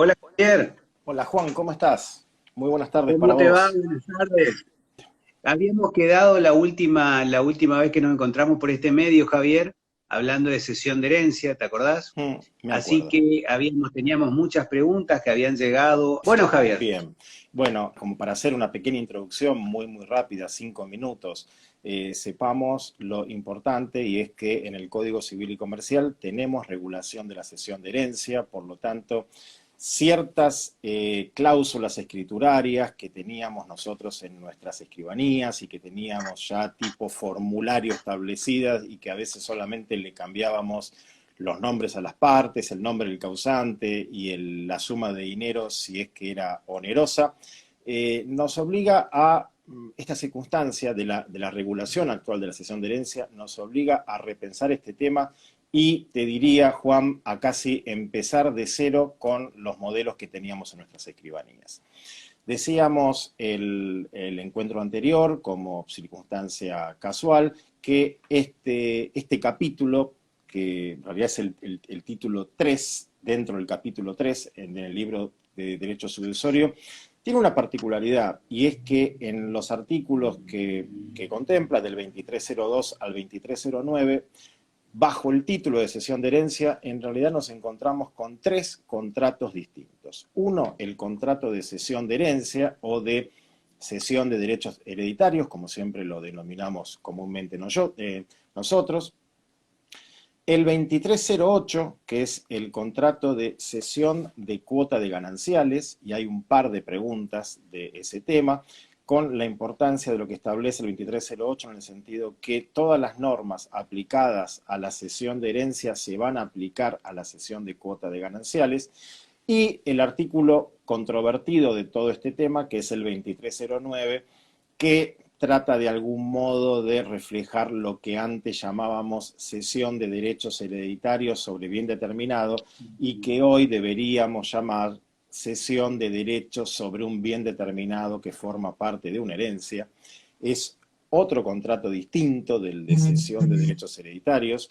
Hola Javier, Hola Juan, ¿cómo estás? Muy buenas tardes para ¿cómo te va? vos. Buenas tardes. Habíamos quedado la última vez que nos encontramos por este medio, Javier, hablando de cesión de herencia, ¿te acordás? Me Así acuerdo. que teníamos muchas preguntas que habían llegado. Bueno, Javier, Bien. Bueno, como para hacer una pequeña introducción muy rápida, 5 minutos, sepamos lo importante y es que en el Código Civil y Comercial tenemos regulación de la cesión de herencia, por lo tanto, ciertas cláusulas escriturarias que teníamos nosotros en nuestras escribanías y que teníamos ya tipo formulario establecidas y que a veces solamente le cambiábamos los nombres a las partes, el nombre del causante y la suma de dinero si es que era onerosa, nos obliga a, esta circunstancia de la regulación actual de la cesión de herencia, nos obliga a repensar este tema y te diría, Juan, a casi empezar de cero con los modelos que teníamos en nuestras escribanías. Decíamos el encuentro anterior, como circunstancia casual, que este capítulo, que en realidad es el título 3 dentro del capítulo 3 en el libro de Derecho Sucesorio, tiene una particularidad, y es que en los artículos que contempla, del 2302 al 2309, bajo el título de cesión de herencia, en realidad nos encontramos con tres contratos distintos. Uno, el contrato de cesión de herencia o de cesión de derechos hereditarios, como siempre lo denominamos comúnmente nosotros. El 2308, que es el contrato de cesión de cuota de gananciales, y hay un par de preguntas de ese tema, con la importancia de lo que establece el 2308 en el sentido que todas las normas aplicadas a la cesión de herencia se van a aplicar a la cesión de cuota de gananciales, y el artículo controvertido de todo este tema, que es el 2309, que trata de algún modo de reflejar lo que antes llamábamos cesión de derechos hereditarios sobre bien determinado y que hoy deberíamos llamar cesión de derechos sobre un bien determinado que forma parte de una herencia. Es otro contrato distinto del de cesión de derechos hereditarios.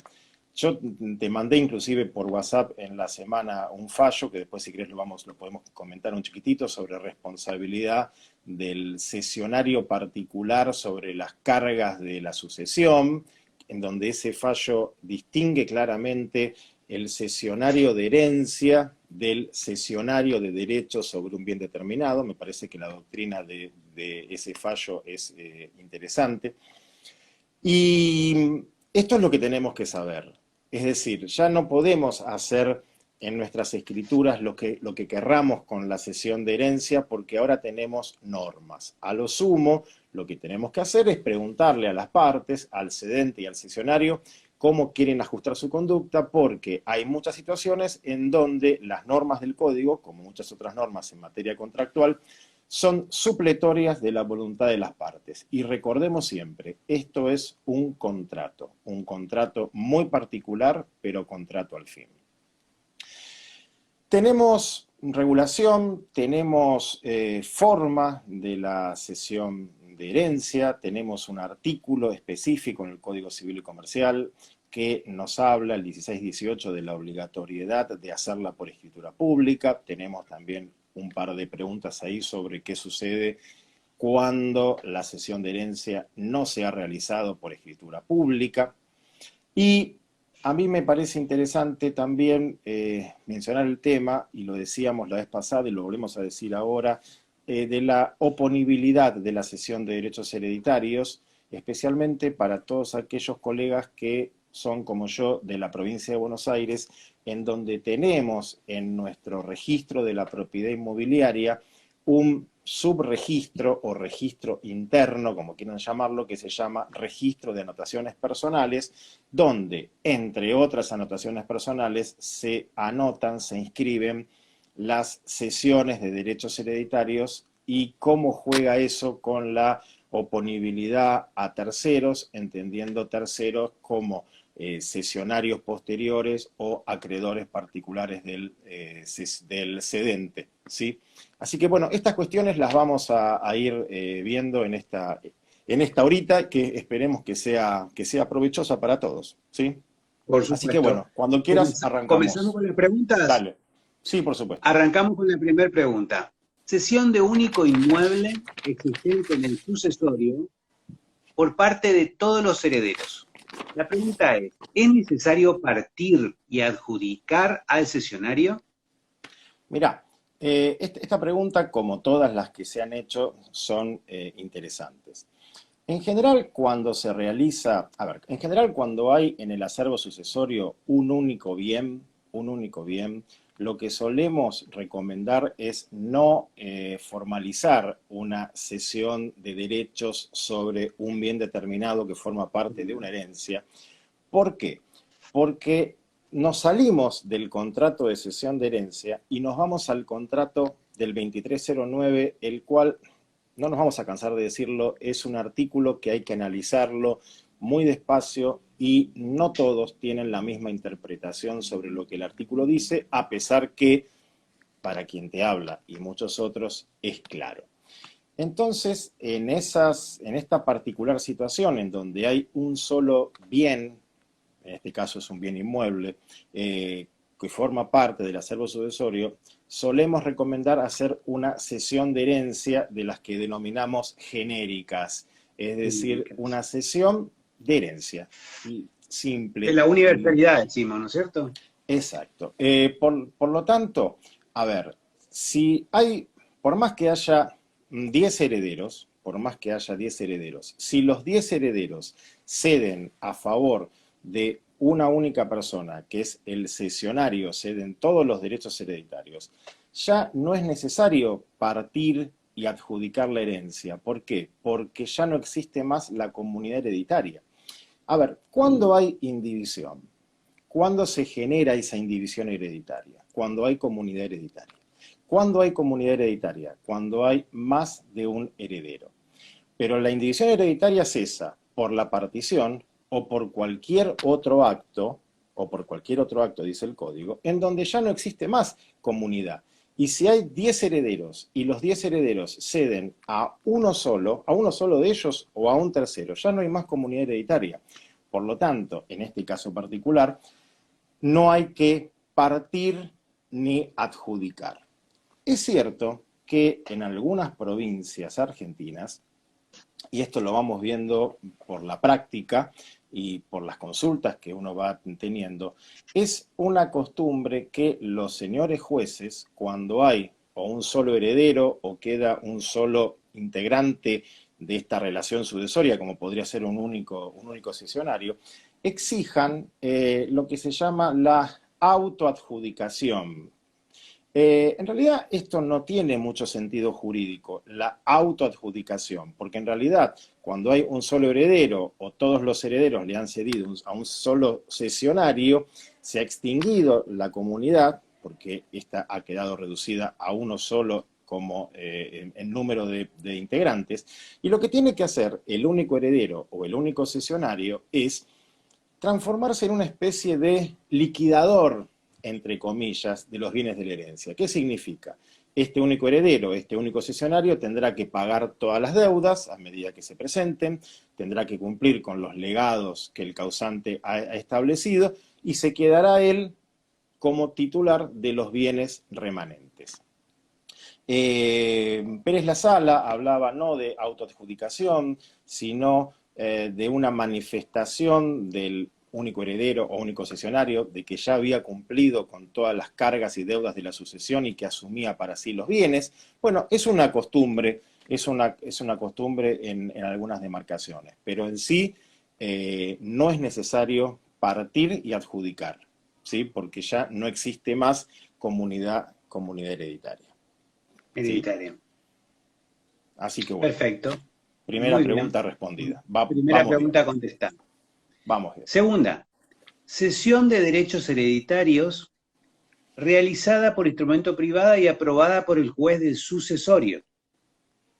Yo te mandé inclusive por WhatsApp en la semana un fallo, que después si querés lo podemos comentar un chiquitito, sobre responsabilidad del cesionario particular sobre las cargas de la sucesión, en donde ese fallo distingue claramente el cesionario de herencia del cesionario de derechos sobre un bien determinado. Me parece que la doctrina de ese fallo es interesante. Y esto es lo que tenemos que saber. Es decir, ya no podemos hacer en nuestras escrituras lo que querramos con la cesión de herencia, porque ahora tenemos normas. A lo sumo, lo que tenemos que hacer es preguntarle a las partes, al cedente y al cesionario, cómo quieren ajustar su conducta, porque hay muchas situaciones en donde las normas del código, como muchas otras normas en materia contractual, son supletorias de la voluntad de las partes. Y recordemos siempre, esto es un contrato muy particular, pero contrato al fin. Tenemos regulación, tenemos forma de la cesión de herencia, tenemos un artículo específico en el Código Civil y Comercial que nos habla, el 1618, de la obligatoriedad de hacerla por escritura pública. Tenemos también un par de preguntas ahí sobre qué sucede cuando la cesión de herencia no se ha realizado por escritura pública. Y a mí me parece interesante también mencionar el tema, y lo decíamos la vez pasada y lo volvemos a decir ahora, de la oponibilidad de la cesión de derechos hereditarios, especialmente para todos aquellos colegas que son como yo de la provincia de Buenos Aires, en donde tenemos en nuestro registro de la propiedad inmobiliaria un subregistro o registro interno, como quieran llamarlo, que se llama registro de anotaciones personales, donde, entre otras anotaciones personales, se anotan, se inscriben las cesiones de derechos hereditarios y cómo juega eso con la oponibilidad a terceros, entendiendo terceros como cesionarios posteriores o acreedores particulares del cedente, ¿sí? Así que bueno, estas cuestiones las vamos a ir viendo en esta horita, que esperemos que sea provechosa para todos, ¿sí? por Así que supuesto. bueno, cuando quieras ¿Comenzamos arrancamos. con las preguntas? Dale. Sí, por supuesto. Arrancamos con la primera pregunta. Cesión de único inmueble existente en el sucesorio por parte de todos los herederos. La pregunta ¿es necesario partir y adjudicar al cesionario? Mirá, esta pregunta, como todas las que se han hecho, son interesantes. En general, cuando se realiza, a ver, en general cuando hay en el acervo sucesorio un único bien, lo que solemos recomendar es no formalizar una cesión de derechos sobre un bien determinado que forma parte de una herencia. ¿Por qué? Porque nos salimos del contrato de cesión de herencia y nos vamos al contrato del 2309, el cual, no nos vamos a cansar de decirlo, es un artículo que hay que analizarlo muy despacio y no todos tienen la misma interpretación sobre lo que el artículo dice, a pesar que para quien te habla y muchos otros es claro. Entonces, en esta particular situación en donde hay un solo bien, en este caso es un bien inmueble, que forma parte del acervo sucesorio, solemos recomendar hacer una cesión de herencia de las que denominamos genéricas, es decir, una cesión de herencia, De simple. la universalidad, decimos, ¿no es cierto? Exacto. Por lo tanto, a ver, si hay, por más que haya 10 herederos, por más que haya 10 herederos, si los 10 herederos ceden a favor de una única persona, que es el cesionario, ceden todos los derechos hereditarios, ya no es necesario partir y adjudicar la herencia. ¿Por qué? Porque ya no existe más la comunidad hereditaria. A ver, ¿cuándo hay indivisión? ¿Cuándo se genera esa indivisión hereditaria? Cuando hay comunidad hereditaria. ¿Cuándo hay comunidad hereditaria? Cuando hay más de un heredero. Pero la indivisión hereditaria cesa por la partición o por cualquier otro acto, dice el código, en donde ya no existe más comunidad. Y si hay 10 herederos y los 10 herederos ceden a uno solo de ellos o a un tercero, ya no hay más comunidad hereditaria. Por lo tanto, en este caso particular, no hay que partir ni adjudicar. Es cierto que en algunas provincias argentinas, y esto lo vamos viendo por la práctica y por las consultas que uno va teniendo, es una costumbre que los señores jueces, cuando hay o un solo heredero o queda un solo integrante de esta relación sucesoria, como podría ser un único cesionario, exijan lo que se llama la autoadjudicación. En realidad esto no tiene mucho sentido jurídico, la autoadjudicación, porque en realidad cuando hay un solo heredero o todos los herederos le han cedido a un solo cesionario, se ha extinguido la comunidad, porque esta ha quedado reducida a uno solo como en número de integrantes, y lo que tiene que hacer el único heredero o el único cesionario es transformarse en una especie de liquidador, entre comillas, de los bienes de la herencia. ¿Qué significa? Este único heredero, este único cesionario tendrá que pagar todas las deudas a medida que se presenten, tendrá que cumplir con los legados que el causante ha establecido y se quedará él como titular de los bienes remanentes. Pérez Lasala hablaba no de autoadjudicación, sino de una manifestación del único heredero o único cesionario, de que ya había cumplido con todas las cargas y deudas de la sucesión y que asumía para sí los bienes. Bueno, es una costumbre, es una costumbre en algunas demarcaciones, pero en sí no es necesario partir y adjudicar, ¿sí? Porque ya no existe más comunidad hereditaria. Hereditaria. ¿Sí? Así que bueno, Perfecto. primera Muy bien. pregunta respondida. Primera Vamos bien. pregunta contestada. Vamos bien. Segunda, cesión de derechos hereditarios realizada por instrumento privado y aprobada por el juez del sucesorio.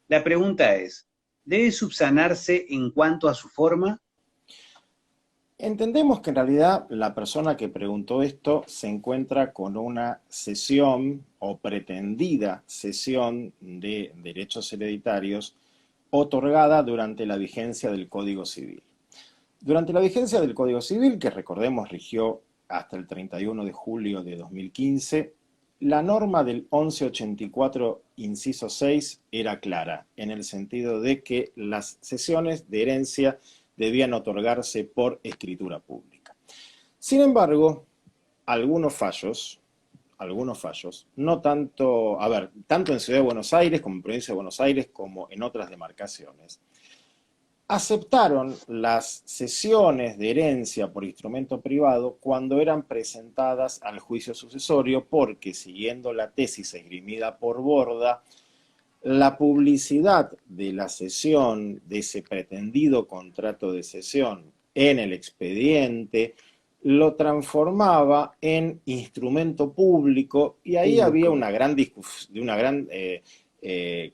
La pregunta es, ¿debe subsanarse en cuanto a su forma? Entendemos que en realidad la persona que preguntó esto se encuentra con una cesión o pretendida cesión de derechos hereditarios otorgada durante la vigencia del Código Civil. Durante la vigencia del Código Civil, que recordemos rigió hasta el 31 de julio de 2015, La norma del 1184, inciso 6, era clara, en el sentido de que las cesiones de herencia debían otorgarse por escritura pública. Sin embargo, algunos fallos, no tanto, a ver, tanto en Ciudad de Buenos Aires como en Provincia de Buenos Aires como en otras demarcaciones, aceptaron las cesiones de herencia por instrumento privado cuando eran presentadas al juicio sucesorio porque, siguiendo la tesis esgrimida por Borda, la publicidad de la cesión, de ese pretendido contrato de cesión en el expediente, lo transformaba en instrumento público y ahí había Público. una gran,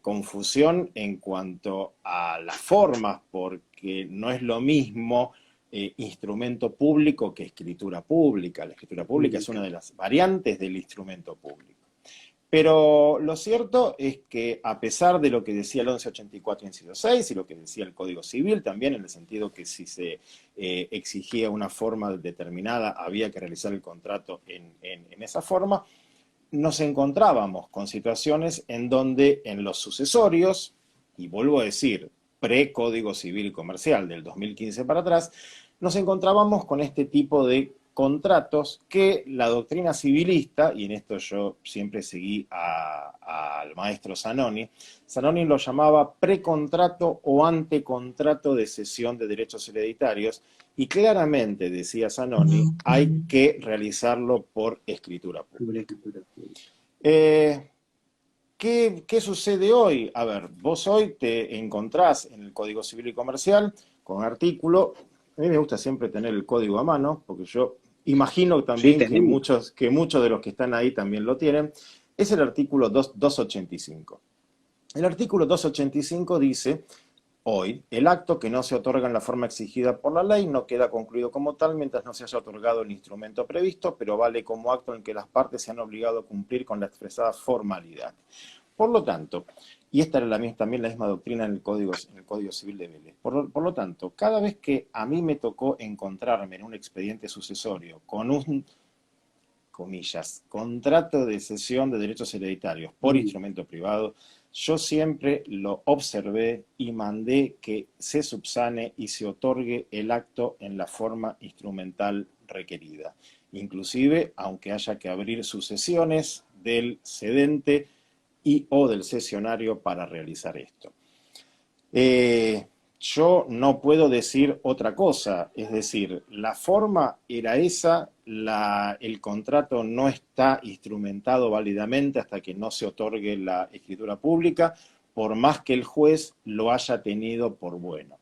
confusión en cuanto a las formas, porque no es lo mismo instrumento público que escritura pública. La escritura pública es una de las variantes del instrumento público. Pero lo cierto es que, a pesar de lo que decía el 1184, inciso 6, y lo que decía el Código Civil también, en el sentido que si se exigía una forma determinada, había que realizar el contrato en esa forma, nos encontrábamos con situaciones en donde en los sucesorios, y vuelvo a decir, pre-Código Civil y Comercial del 2015 para atrás, nos encontrábamos con este tipo de contratos que la doctrina civilista, y en esto yo siempre seguí al maestro Zanoni, Zanoni lo llamaba precontrato o antecontrato de cesión de derechos hereditarios, y claramente, decía Zanoni, hay que realizarlo por escritura pública. Eh, ¿Qué sucede hoy? A ver, vos hoy te encontrás en el Código Civil y Comercial con un artículo. A mí me gusta siempre tener el código a mano, porque yo imagino Sí, también tenemos. que muchos de los que están ahí también lo tienen. Es el artículo 285. El artículo 285 dice: hoy, el acto que no se otorga en la forma exigida por la ley no queda concluido como tal mientras no se haya otorgado el instrumento previsto, pero vale como acto en que las partes se han obligado a cumplir con la expresada formalidad. Por lo tanto, y esta era también la misma doctrina en el Código Civil de Vélez, por lo tanto, cada vez que a mí me tocó encontrarme en un expediente sucesorio con un, comillas, contrato de cesión de derechos hereditarios por instrumento privado, yo siempre lo observé y mandé que se subsane y se otorgue el acto en la forma instrumental requerida. Inclusive, aunque haya que abrir sucesiones del cedente y o del cesionario para realizar esto. Yo no puedo decir otra cosa, es decir, la forma era esa, el contrato no está instrumentado válidamente hasta que no se otorgue la escritura pública, por más que el juez lo haya tenido por bueno.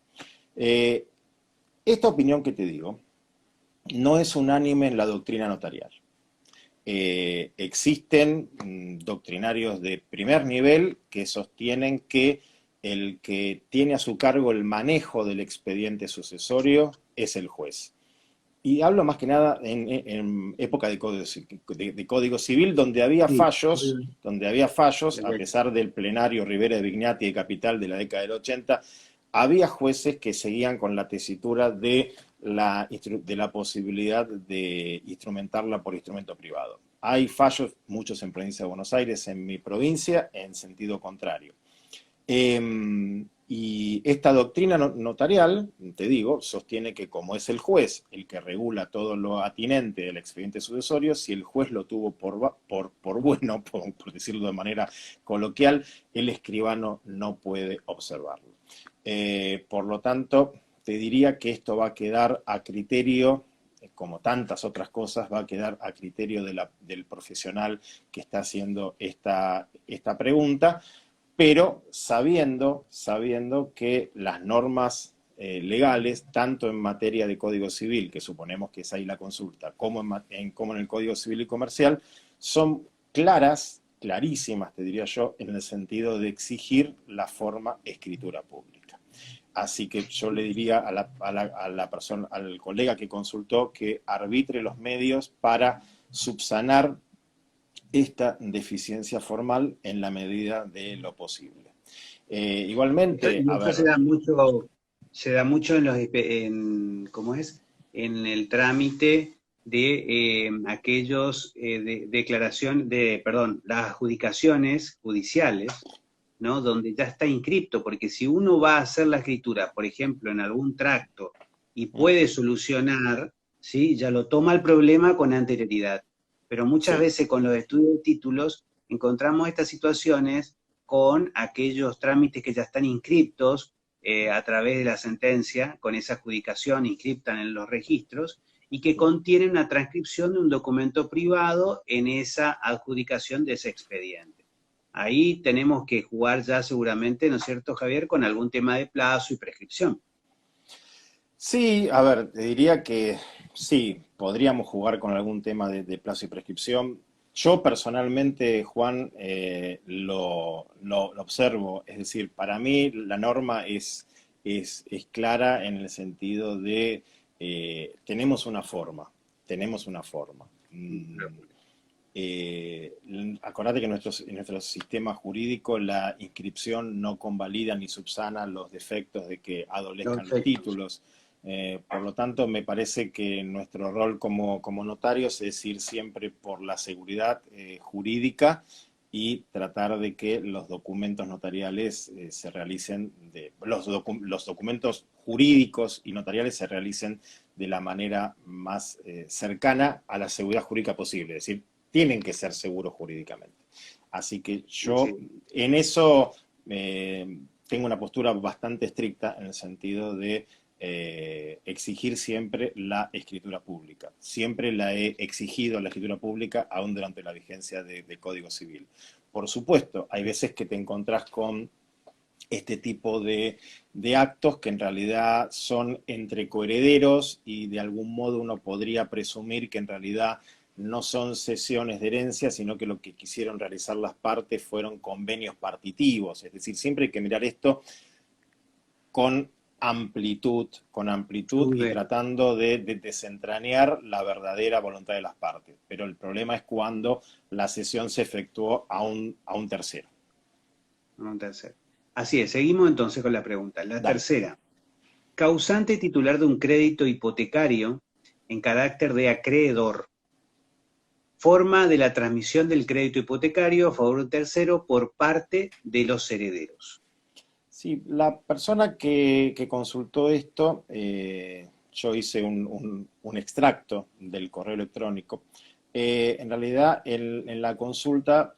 Esta opinión que te digo no es unánime en la doctrina notarial. Existen doctrinarios de primer nivel que sostienen que el que tiene a su cargo el manejo del expediente sucesorio es el juez. Y hablo más que nada en época de Código Civil, donde había fallos, a pesar del plenario Rivera de Vignati de Capital de la década del 80, había jueces que seguían con la tesitura de la posibilidad de instrumentarla por instrumento privado. Hay fallos, muchos en Provincia de Buenos Aires, en mi provincia, en sentido contrario. Y esta doctrina notarial, te digo, sostiene que como es el juez el que regula todo lo atinente del expediente sucesorio, si el juez lo tuvo por bueno, por decirlo de manera coloquial, el escribano no puede observarlo. Por lo tanto, te diría que esto va a quedar a criterio, como tantas otras cosas, va a quedar a criterio del profesional que está haciendo esta pregunta, pero sabiendo que las normas legales, tanto en materia de Código Civil, que suponemos que es ahí la consulta, como en el Código Civil y Comercial, son clarísimas, te diría yo, en el sentido de exigir la forma escritura pública. Así que yo le diría a la persona, al colega que consultó, que arbitre los medios para subsanar esta deficiencia formal en la medida de lo posible. Igualmente, Y a esto ver, se da mucho ¿cómo es? En el trámite las adjudicaciones judiciales, ¿no? Donde ya está inscripto, porque si uno va a hacer la escritura, por ejemplo, en algún tracto, y puede solucionar, ¿sí? Ya lo toma el problema con anterioridad. Pero muchas Sí. veces con los estudios de títulos encontramos estas situaciones con aquellos trámites que ya están inscriptos a través de la sentencia, con esa adjudicación inscripta en los registros, y que contienen una transcripción de un documento privado en esa adjudicación de ese expediente. Ahí tenemos que jugar ya seguramente, ¿no es cierto, Javier?, con algún tema de plazo y prescripción. Sí, a ver, te diría que sí, podríamos jugar con algún tema de plazo y prescripción. Yo personalmente, Juan, lo observo, es decir, para mí la norma es clara en el sentido de tenemos una forma, tenemos una forma. Acordate que en nuestro sistema jurídico la inscripción no convalida ni subsana los defectos de que adolezcan los Perfecto. títulos. Por lo tanto, me parece que nuestro rol como notarios es ir siempre por la seguridad jurídica y tratar de que los documentos notariales se realicen, los documentos jurídicos y notariales se realicen de la manera más cercana a la seguridad jurídica posible, es decir, tienen que ser seguros jurídicamente. Así que yo Sí. en eso tengo una postura bastante estricta en el sentido de exigir siempre la escritura pública. Siempre la he exigido la escritura pública aún durante la vigencia del Código Civil. Por supuesto, hay veces que te encontrás con este tipo de actos que en realidad son entre coherederos y de algún modo uno podría presumir que en realidad no son cesiones de herencia, sino que lo que quisieron realizar las partes fueron convenios partitivos. Es decir, siempre hay que mirar esto con amplitud Muy y bien. tratando de desentrañar la verdadera voluntad de las partes. Pero el problema es cuando la cesión se efectuó a un tercero. Un tercero. Así es, seguimos entonces con la pregunta. La Dale. tercera, causante titular de un crédito hipotecario en carácter de acreedor. Forma de la transmisión del crédito hipotecario a favor de un tercero por parte de los herederos. Sí, la persona que consultó esto, yo hice un extracto del correo electrónico. En realidad, en la consulta,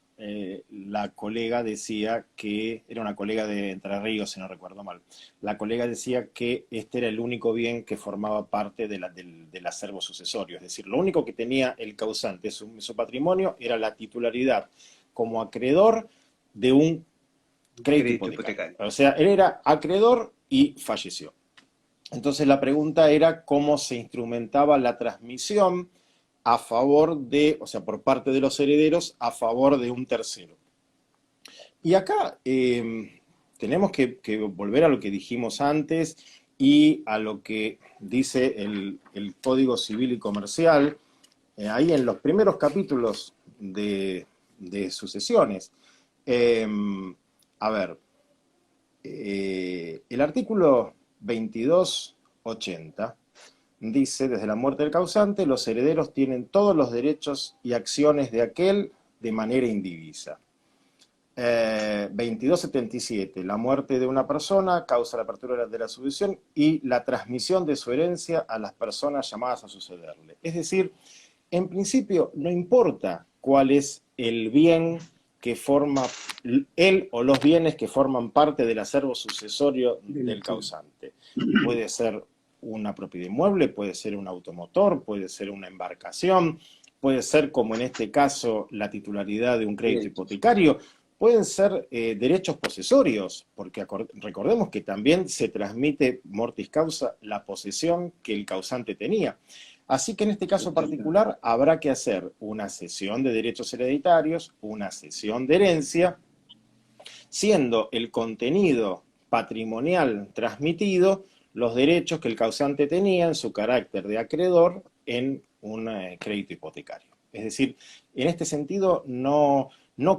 la colega decía que, era una colega de Entre Ríos, si no recuerdo mal, la colega decía que este era el único bien que formaba parte del acervo sucesorio, es decir, lo único que tenía el causante en su patrimonio era la titularidad como acreedor de un crédito Crédito hipotecario. hipotecario. O sea, él era acreedor y falleció. Entonces la pregunta era cómo se instrumentaba la transmisión a favor de, o sea, por parte de los herederos, a favor de un tercero. Y acá tenemos que volver a lo que dijimos antes y a lo que dice el Código Civil y Comercial, ahí en los primeros capítulos de sucesiones. Eh, a ver, el artículo 2280 dice, desde la muerte del causante, los herederos tienen todos los derechos y acciones de aquel de manera indivisa. 2277, la muerte de una persona causa la apertura de la sucesión y la transmisión de su herencia a las personas llamadas a sucederle. Es decir, en principio no importa cuál es el bien que forma él o los bienes que forman parte del acervo sucesorio del causante. Puede ser una propiedad inmueble, puede ser un automotor, puede ser una embarcación, puede ser, como en este caso, la titularidad de un crédito hipotecario, pueden ser derechos posesorios, porque recordemos que también se transmite mortis causa la posesión que el causante tenía. Así que en este caso particular habrá que hacer una cesión de derechos hereditarios, una cesión de herencia, siendo el contenido patrimonial transmitido los derechos que el causante tenía en su carácter de acreedor en un crédito hipotecario. Es decir, en este sentido no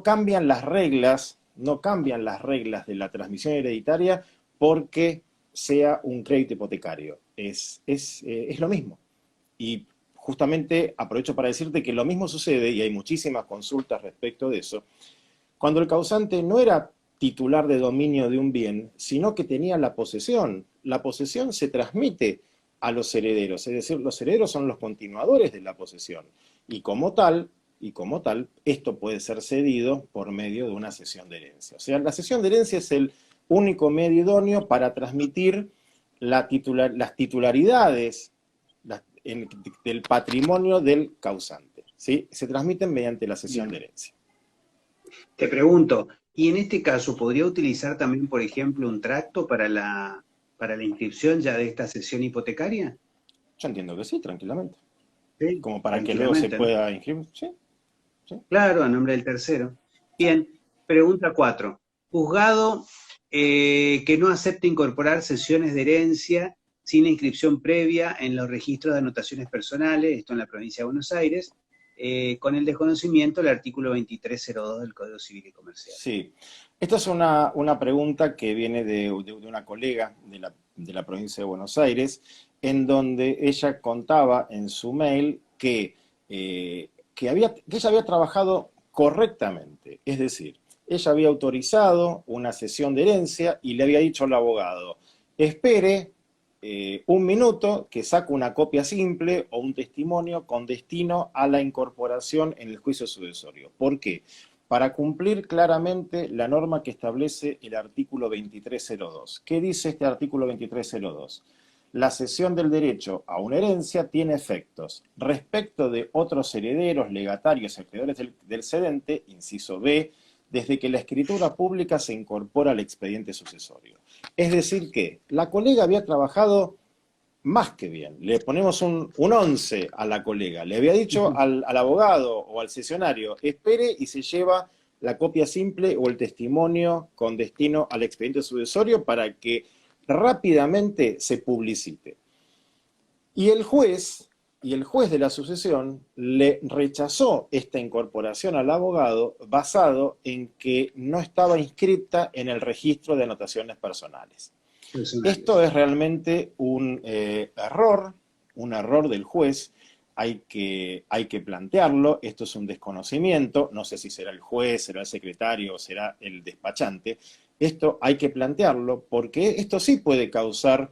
cambian las reglas, no cambian las reglas de la transmisión hereditaria porque sea un crédito hipotecario. Es lo mismo. Y justamente aprovecho para decirte que lo mismo sucede, y hay muchísimas consultas respecto de eso, cuando el causante no era titular de dominio de un bien, sino que tenía la posesión. La posesión se transmite a los herederos, es decir, los herederos son los continuadores de la posesión. Y como tal, esto puede ser cedido por medio de una cesión de herencia. O sea, la cesión de herencia es el único medio idóneo para transmitir las titularidades del patrimonio del causante, ¿sí? Se transmiten mediante la cesión de herencia. Te pregunto, ¿y en este caso podría utilizar también, por ejemplo, un tracto para la inscripción ya de esta cesión hipotecaria? Yo entiendo que sí, tranquilamente. Sí, Como para que luego se tranquilamente, ¿no? pueda inscribir. Sí, sí. Claro, a nombre del tercero. Bien, pregunta 4. Juzgado que no acepte incorporar sesiones de herencia sin inscripción previa en los registros de anotaciones personales, esto en la provincia de Buenos Aires, con el desconocimiento del artículo 2302 del Código Civil y Comercial. Sí. Esta es una pregunta que viene de una colega de la provincia de Buenos Aires, en donde ella contaba en su mail que ella había trabajado correctamente. Es decir, ella había autorizado una cesión de herencia y le había dicho al abogado, espere un minuto que saco una copia simple o un testimonio con destino a la incorporación en el juicio sucesorio. ¿Por qué? Para cumplir claramente la norma que establece el artículo 2302. ¿Qué dice este artículo 2302? La cesión del derecho a una herencia tiene efectos respecto de otros herederos, legatarios y acreedores del cedente, inciso B, desde que la escritura pública se incorpora al expediente sucesorio. Es decir que la colega había trabajado más que bien. Le ponemos un 11 a la colega. Le había dicho al abogado o al cesionario, espere y se lleva la copia simple o el testimonio con destino al expediente sucesorio para que rápidamente se publicite. Y el juez de la sucesión le rechazó esta incorporación al abogado basado en que no estaba inscrita en el registro de anotaciones personales. Esto es realmente un error del juez. Hay que plantearlo. Esto es un desconocimiento. No sé si será el juez, será el secretario o será el despachante. Esto hay que plantearlo porque esto sí puede causar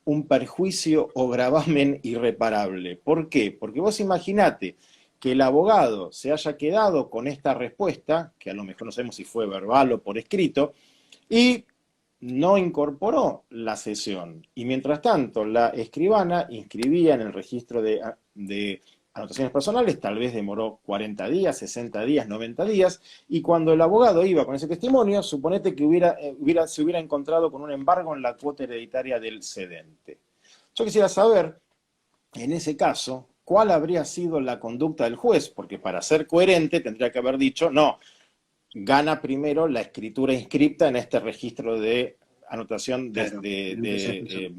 un perjuicio o gravamen irreparable. ¿Por qué? Porque vos imaginate que el abogado se haya quedado con esta respuesta, que a lo mejor no sabemos si fue verbal o por escrito, y no incorporó la cesión. Y mientras tanto, la escribana inscribía en el registro de anotaciones personales, tal vez demoró 40 días, 60 días, 90 días, y cuando el abogado iba con ese testimonio, suponete que se hubiera encontrado con un embargo en la cuota hereditaria del cedente. Yo quisiera saber, en ese caso, cuál habría sido la conducta del juez, porque para ser coherente tendría que haber dicho, no, gana primero la escritura inscripta en este registro de anotación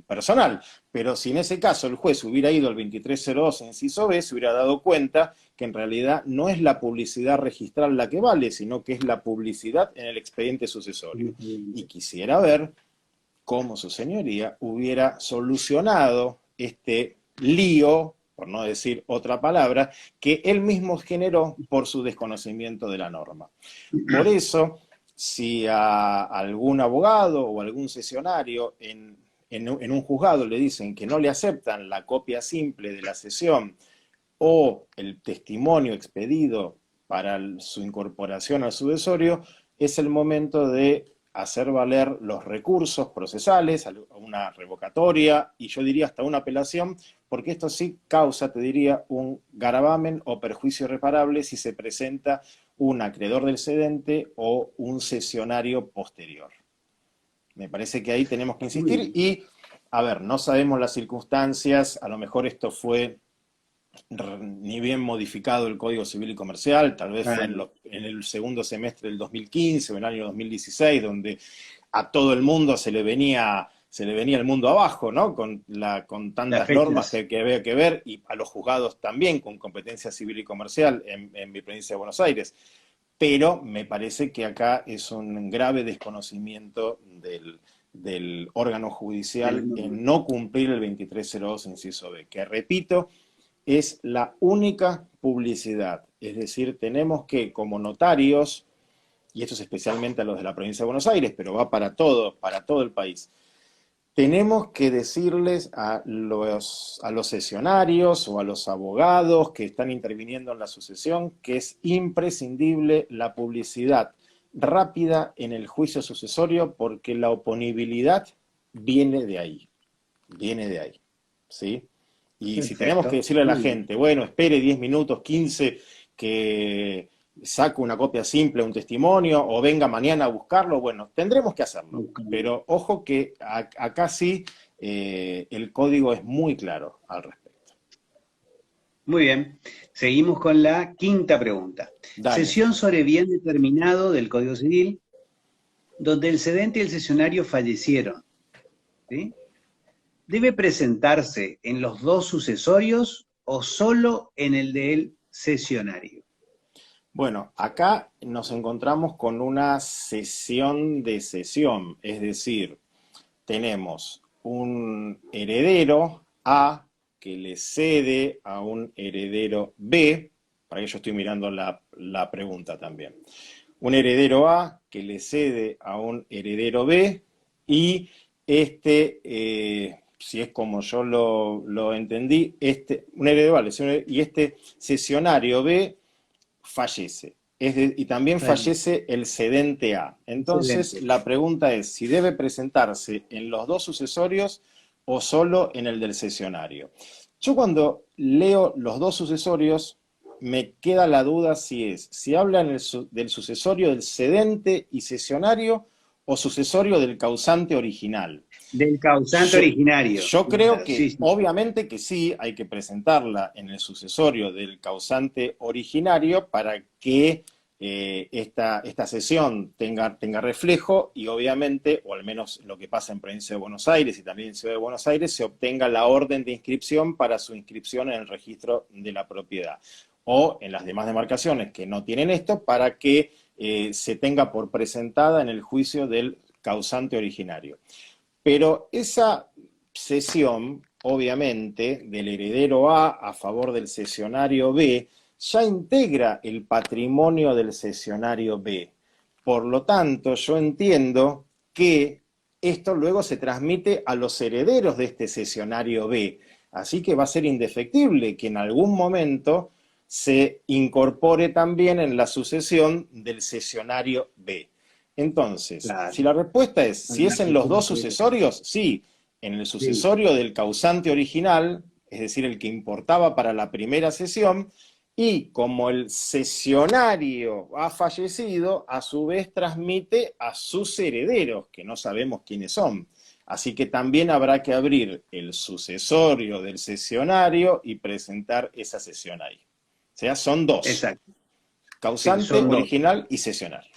personal. Pero si en ese caso el juez hubiera ido al 2302 inciso B, se hubiera dado cuenta que en realidad no es la publicidad registral la que vale, sino que es la publicidad en el expediente sucesorio. Y quisiera ver cómo su señoría hubiera solucionado este lío, por no decir otra palabra, que él mismo generó por su desconocimiento de la norma. Por eso, si a algún abogado o algún cesionario en un juzgado le dicen que no le aceptan la copia simple de la cesión o el testimonio expedido para su incorporación al sucesorio, es el momento de hacer valer los recursos procesales, una revocatoria y yo diría hasta una apelación, porque esto sí causa, te diría, un gravamen o perjuicio irreparable si se presenta un acreedor del cedente o un cesionario posterior. Me parece que ahí tenemos que insistir y, a ver, no sabemos las circunstancias, a lo mejor esto fue ni bien modificado el Código Civil y Comercial, tal vez fue en el segundo semestre del 2015 o en el año 2016, donde a todo el mundo se le venía el mundo abajo, ¿no? Con tantas normas que había que ver, y a los juzgados también, con competencia civil y comercial en mi provincia de Buenos Aires. Pero me parece que acá es un grave desconocimiento del órgano judicial en no cumplir el 2302 inciso B, que repito, es la única publicidad. Es decir, tenemos que, como notarios, y esto es especialmente a los de la provincia de Buenos Aires, pero va para todo el país, tenemos que decirles a los sesionarios o a los abogados que están interviniendo en la sucesión que es imprescindible la publicidad rápida en el juicio sucesorio porque la oponibilidad viene de ahí, ¿sí? Y Perfecto. si tenemos que decirle a la gente, bueno, espere 10 minutos, 15, que saco una copia simple, un testimonio, o venga mañana a buscarlo, bueno, tendremos que hacerlo. Pero ojo que acá sí el código es muy claro al respecto. Muy bien. Seguimos con la quinta pregunta. Dale. Cesión sobre bien determinado del Código Civil, donde el cedente y el cesionario fallecieron. ¿Sí? ¿Debe presentarse en los dos sucesorios o solo en el del cesionario? Bueno, acá nos encontramos con una cesión de cesión, es decir, tenemos un heredero A que le cede a un heredero B, para ello estoy mirando la pregunta también. Un heredero A que le cede a un heredero B y si es como yo lo entendí, un heredero A y este cesionario B fallece. Y también fallece el cedente A. Entonces, Excelente. la pregunta es si debe presentarse en los dos sucesorios o solo en el del cesionario. Yo cuando leo los dos sucesorios, me queda la duda si habla del sucesorio del cedente y cesionario o sucesorio del causante original. Del causante originario. Yo creo que Sí. obviamente que sí, hay que presentarla en el sucesorio del causante originario para que esta sesión tenga reflejo y obviamente, o al menos lo que pasa en Provincia de Buenos Aires y también en Ciudad de Buenos Aires, se obtenga la orden de inscripción para su inscripción en el registro de la propiedad. O en las demás demarcaciones que no tienen esto, para que se tenga por presentada en el juicio del causante originario. Pero esa cesión, obviamente, del heredero A favor del cesionario B, ya integra el patrimonio del cesionario B. Por lo tanto, yo entiendo que esto luego se transmite a los herederos de este cesionario B. Así que va a ser indefectible que en algún momento se incorpore también en la sucesión del cesionario B. Entonces, Claro. si la respuesta es, si es en los dos sucesorios, sí, en el sucesorio del causante original, es decir, el que importaba para la primera cesión, y como el cesionario ha fallecido, a su vez transmite a sus herederos, que no sabemos quiénes son. Así que también habrá que abrir el sucesorio del cesionario y presentar esa cesión ahí. O sea, son dos. Exacto. Causante, Sí, original y cesionario.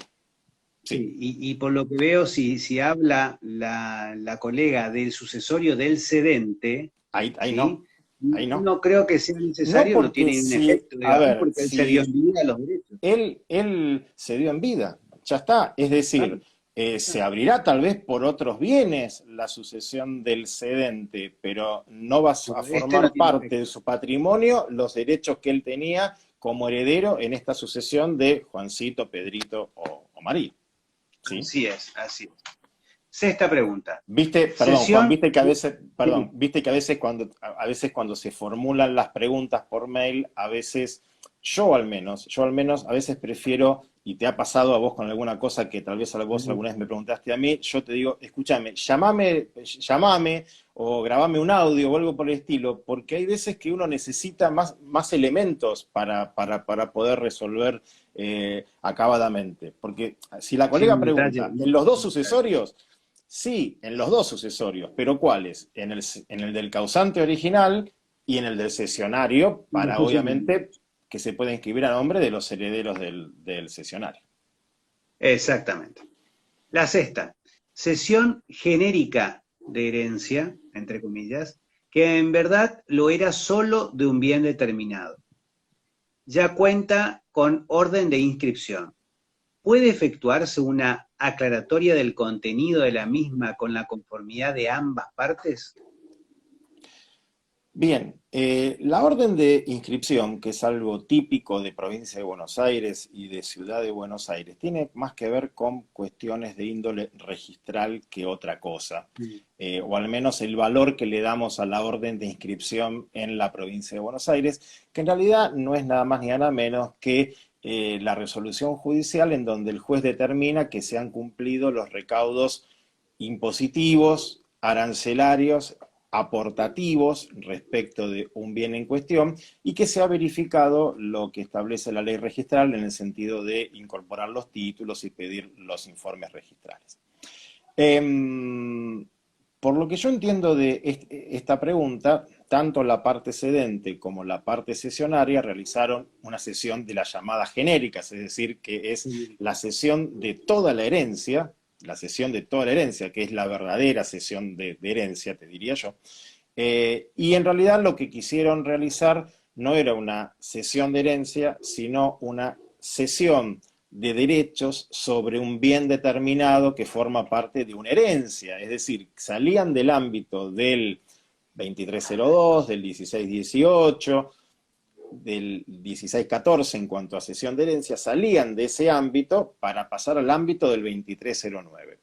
Sí, y por lo que veo, si habla la colega del sucesorio del cedente, Ahí ¿sí? no. Ahí no. No creo que sea necesario, no tiene un efecto, digamos, porque él se dio en vida los derechos. Él se dio en vida, ya está. Es decir, se abrirá tal vez por otros bienes la sucesión del cedente, pero no va a formar parte de su patrimonio los derechos que él tenía como heredero en esta sucesión de Juancito, Pedrito o María. ¿Sí? Así es. Sexta pregunta. Viste, perdón, Juan, viste que a veces cuando se formulan las preguntas por mail, a veces, yo al menos, a veces prefiero, y te ha pasado a vos con alguna cosa que tal vez a vos alguna vez me preguntaste a mí, yo te digo, escúchame, llamame o grabame un audio o algo por el estilo, porque hay veces que uno necesita más elementos para poder resolver acabadamente. Porque si la colega pregunta, ¿en los dos sucesorios? Sí, en los dos sucesorios, pero ¿cuáles? En el del causante original y en el del cesionario, para obviamente que se pueda inscribir a nombre de los herederos del cesionario. Exactamente. La sexta, cesión genérica de herencia, entre comillas, que en verdad lo era solo de un bien determinado. Ya cuenta con orden de inscripción. ¿Puede efectuarse una aclaratoria del contenido de la misma con la conformidad de ambas partes? Bien, la orden de inscripción, que es algo típico de Provincia de Buenos Aires y de Ciudad de Buenos Aires, tiene más que ver con cuestiones de índole registral que otra cosa, o al menos el valor que le damos a la orden de inscripción en la Provincia de Buenos Aires, que en realidad no es nada más ni nada menos que la resolución judicial en donde el juez determina que se han cumplido los recaudos impositivos, arancelarios, aportativos respecto de un bien en cuestión y que se ha verificado lo que establece la ley registral en el sentido de incorporar los títulos y pedir los informes registrales. Por lo que yo entiendo de esta pregunta, tanto la parte cedente como la parte cesionaria realizaron una cesión de las llamadas genéricas, es decir, que es la cesión de toda la herencia, que es la verdadera cesión de herencia, te diría yo. Y en realidad lo que quisieron realizar no era una cesión de herencia, sino una cesión de derechos sobre un bien determinado que forma parte de una herencia. Es decir, salían del ámbito del 2302, del 1618, del 1614 en cuanto a cesión de herencia, salían de ese ámbito para pasar al ámbito del 2309.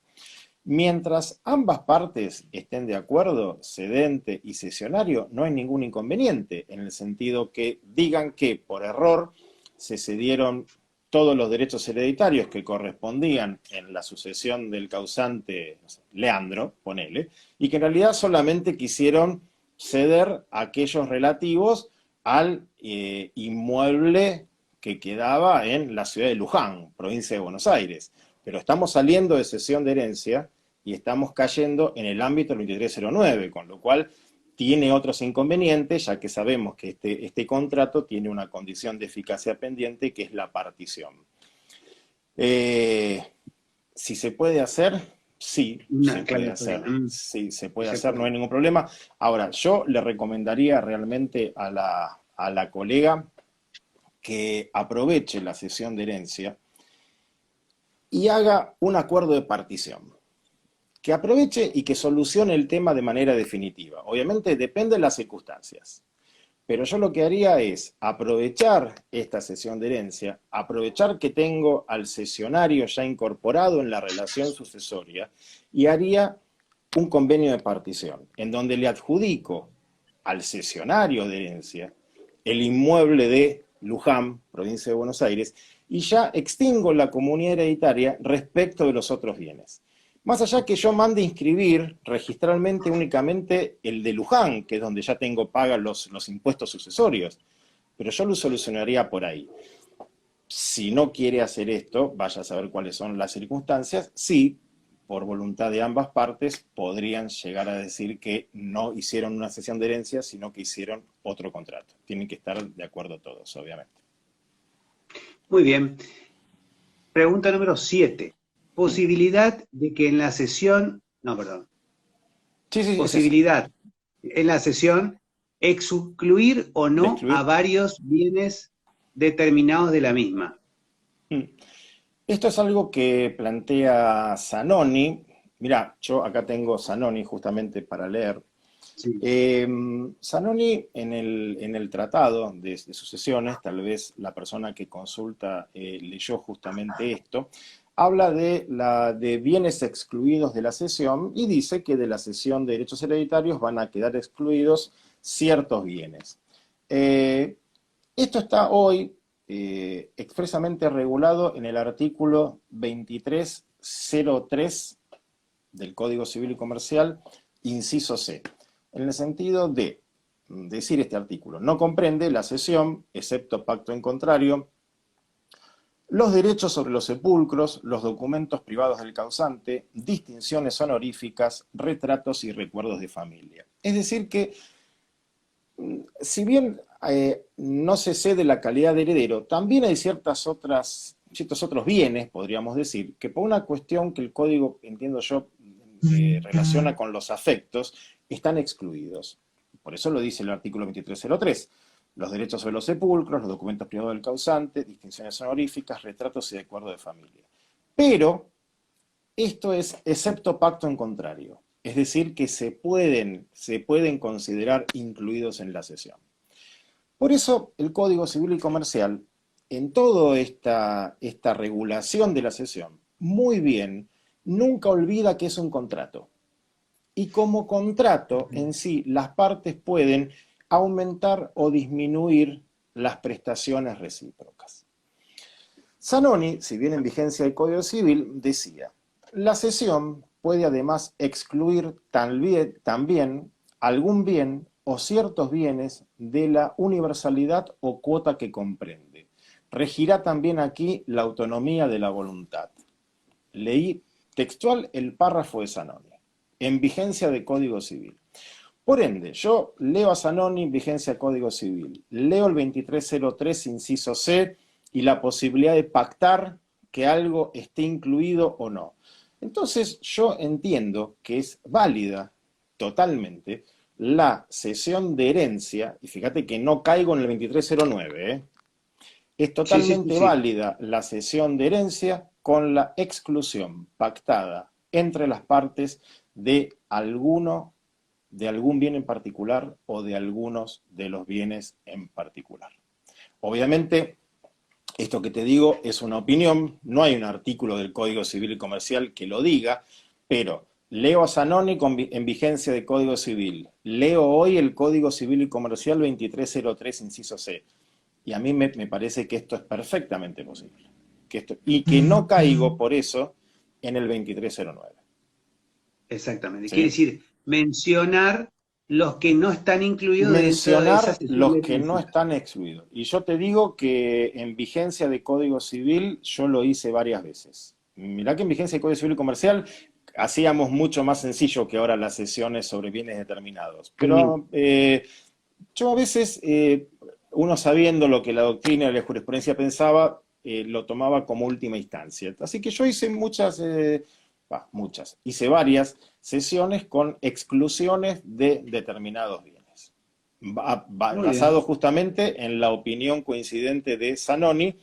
Mientras ambas partes estén de acuerdo, cedente y cesionario, no hay ningún inconveniente, en el sentido que digan que por error se cedieron todos los derechos hereditarios que correspondían en la sucesión del causante, no sé, Leandro, ponele, y que en realidad solamente quisieron ceder aquellos relativos al inmueble que quedaba en la ciudad de Luján, provincia de Buenos Aires. Pero estamos saliendo de cesión de herencia y estamos cayendo en el ámbito del 2309, con lo cual tiene otros inconvenientes, ya que sabemos que este contrato tiene una condición de eficacia pendiente, que es la partición. Si se puede hacer, sí, se puede hacer. Sí, se puede hacer, no hay ningún problema. Ahora, yo le recomendaría realmente a la colega que aproveche la cesión de herencia y haga un acuerdo de partición. Que aproveche y que solucione el tema de manera definitiva. Obviamente depende de las circunstancias. Pero yo lo que haría es aprovechar esta cesión de herencia, aprovechar que tengo al cesionario ya incorporado en la relación sucesoria y haría un convenio de partición, en donde le adjudico al cesionario de herencia el inmueble de Luján, provincia de Buenos Aires, y ya extingo la comunidad hereditaria respecto de los otros bienes. Más allá que yo mande inscribir registralmente únicamente el de Luján, que es donde ya tengo pagas los impuestos sucesorios, pero yo lo solucionaría por ahí. Si no quiere hacer esto, vaya a saber cuáles son las circunstancias. Sí, por voluntad de ambas partes, podrían llegar a decir que no hicieron una cesión de herencia, sino que hicieron otro contrato. Tienen que estar de acuerdo todos, obviamente. Muy bien. Pregunta número 7. Posibilidad de que en la sesión, no, perdón. Sí, Posibilidad en la sesión excluir o no a varios bienes determinados de la misma. Esto es algo que plantea Zanoni. Mirá, yo acá tengo Zanoni justamente para leer. Sí. Zanoni en el tratado de sucesiones, tal vez la persona que consulta leyó justamente esto, habla de bienes excluidos de la cesión y dice que de la cesión de derechos hereditarios van a quedar excluidos ciertos bienes. Esto está hoy expresamente regulado en el artículo 2303 del Código Civil y Comercial, inciso C, en el sentido de decir este artículo, no comprende la cesión, excepto pacto en contrario, los derechos sobre los sepulcros, los documentos privados del causante, distinciones honoríficas, retratos y recuerdos de familia. Es decir que, si bien no se cede la calidad de heredero, también hay ciertos otros bienes, podríamos decir, que por una cuestión que el código, entiendo yo, relaciona con los afectos, están excluidos. Por eso lo dice el artículo 2303. Los derechos sobre los sepulcros, los documentos privados del causante, distinciones honoríficas, retratos y de acuerdo de familia. Pero esto es excepto pacto en contrario. Es decir, que se pueden considerar incluidos en la cesión. Por eso el Código Civil y Comercial, en toda esta regulación de la cesión, muy bien, nunca olvida que es un contrato. Y como contrato en sí, las partes pueden aumentar o disminuir las prestaciones recíprocas. Zanoni, si bien en vigencia del Código Civil, decía, la cesión puede además excluir también algún bien o ciertos bienes de la universalidad o cuota que comprende. Regirá también aquí la autonomía de la voluntad. Leí textual el párrafo de Zanoni, en vigencia de Código Civil. Por ende, yo leo a Zanoni en vigencia de Código Civil, leo el 2303, inciso C, y la posibilidad de pactar que algo esté incluido o no. Entonces, yo entiendo que es válida totalmente la cesión de herencia, y fíjate que no caigo en el 2309, es Sí, sí, sí, totalmente sí. válida la cesión de herencia con la exclusión pactada entre las partes de algún bien en particular o de algunos de los bienes en particular. Obviamente, esto que te digo es una opinión, no hay un artículo del Código Civil y Comercial que lo diga, pero leo a Zanoni en vigencia de Código Civil, leo hoy el Código Civil y Comercial 2303, inciso C, y a mí me parece que esto es perfectamente posible. Y que no caigo por eso en el 2309. Exactamente. Quiere ¿Sí? decir, mencionar los que no están incluidos dentro de esa Mencionar sesión los de que no herencia. están excluidos. Y yo te digo que en vigencia de Código Civil yo lo hice varias veces. Mirá que en vigencia de Código Civil y Comercial hacíamos mucho más sencillo que ahora las sesiones sobre bienes determinados. Sí. Pero yo a veces, uno sabiendo lo que la doctrina y la jurisprudencia pensaba, lo tomaba como última instancia. Así que yo hice hice varias sesiones con exclusiones de determinados bienes, Muy bien. basado justamente en la opinión coincidente de Zanoni,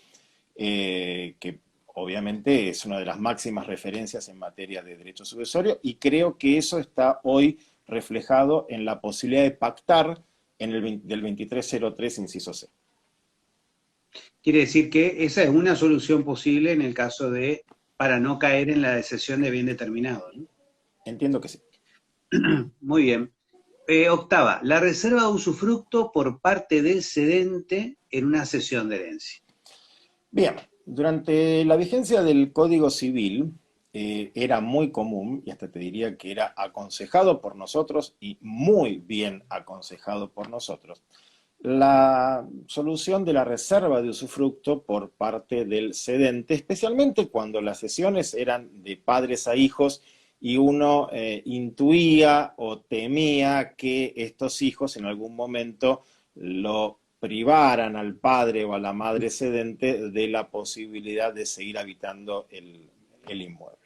que obviamente es una de las máximas referencias en materia de derecho sucesorio, y creo que eso está hoy reflejado en la posibilidad de pactar del 2303, inciso C. Quiere decir que esa es una solución posible en el caso de, para no caer en la cesión de bien determinado, ¿no? Entiendo que sí. Muy bien. Octava, la reserva de usufructo por parte del cedente en una cesión de herencia. Bien, durante la vigencia del Código Civil era muy común, y hasta te diría que era aconsejado por nosotros y muy bien aconsejado por nosotros, la solución de la reserva de usufructo por parte del cedente, especialmente cuando las cesiones eran de padres a hijos y uno intuía o temía que estos hijos en algún momento lo privaran al padre o a la madre cedente de la posibilidad de seguir habitando el inmueble.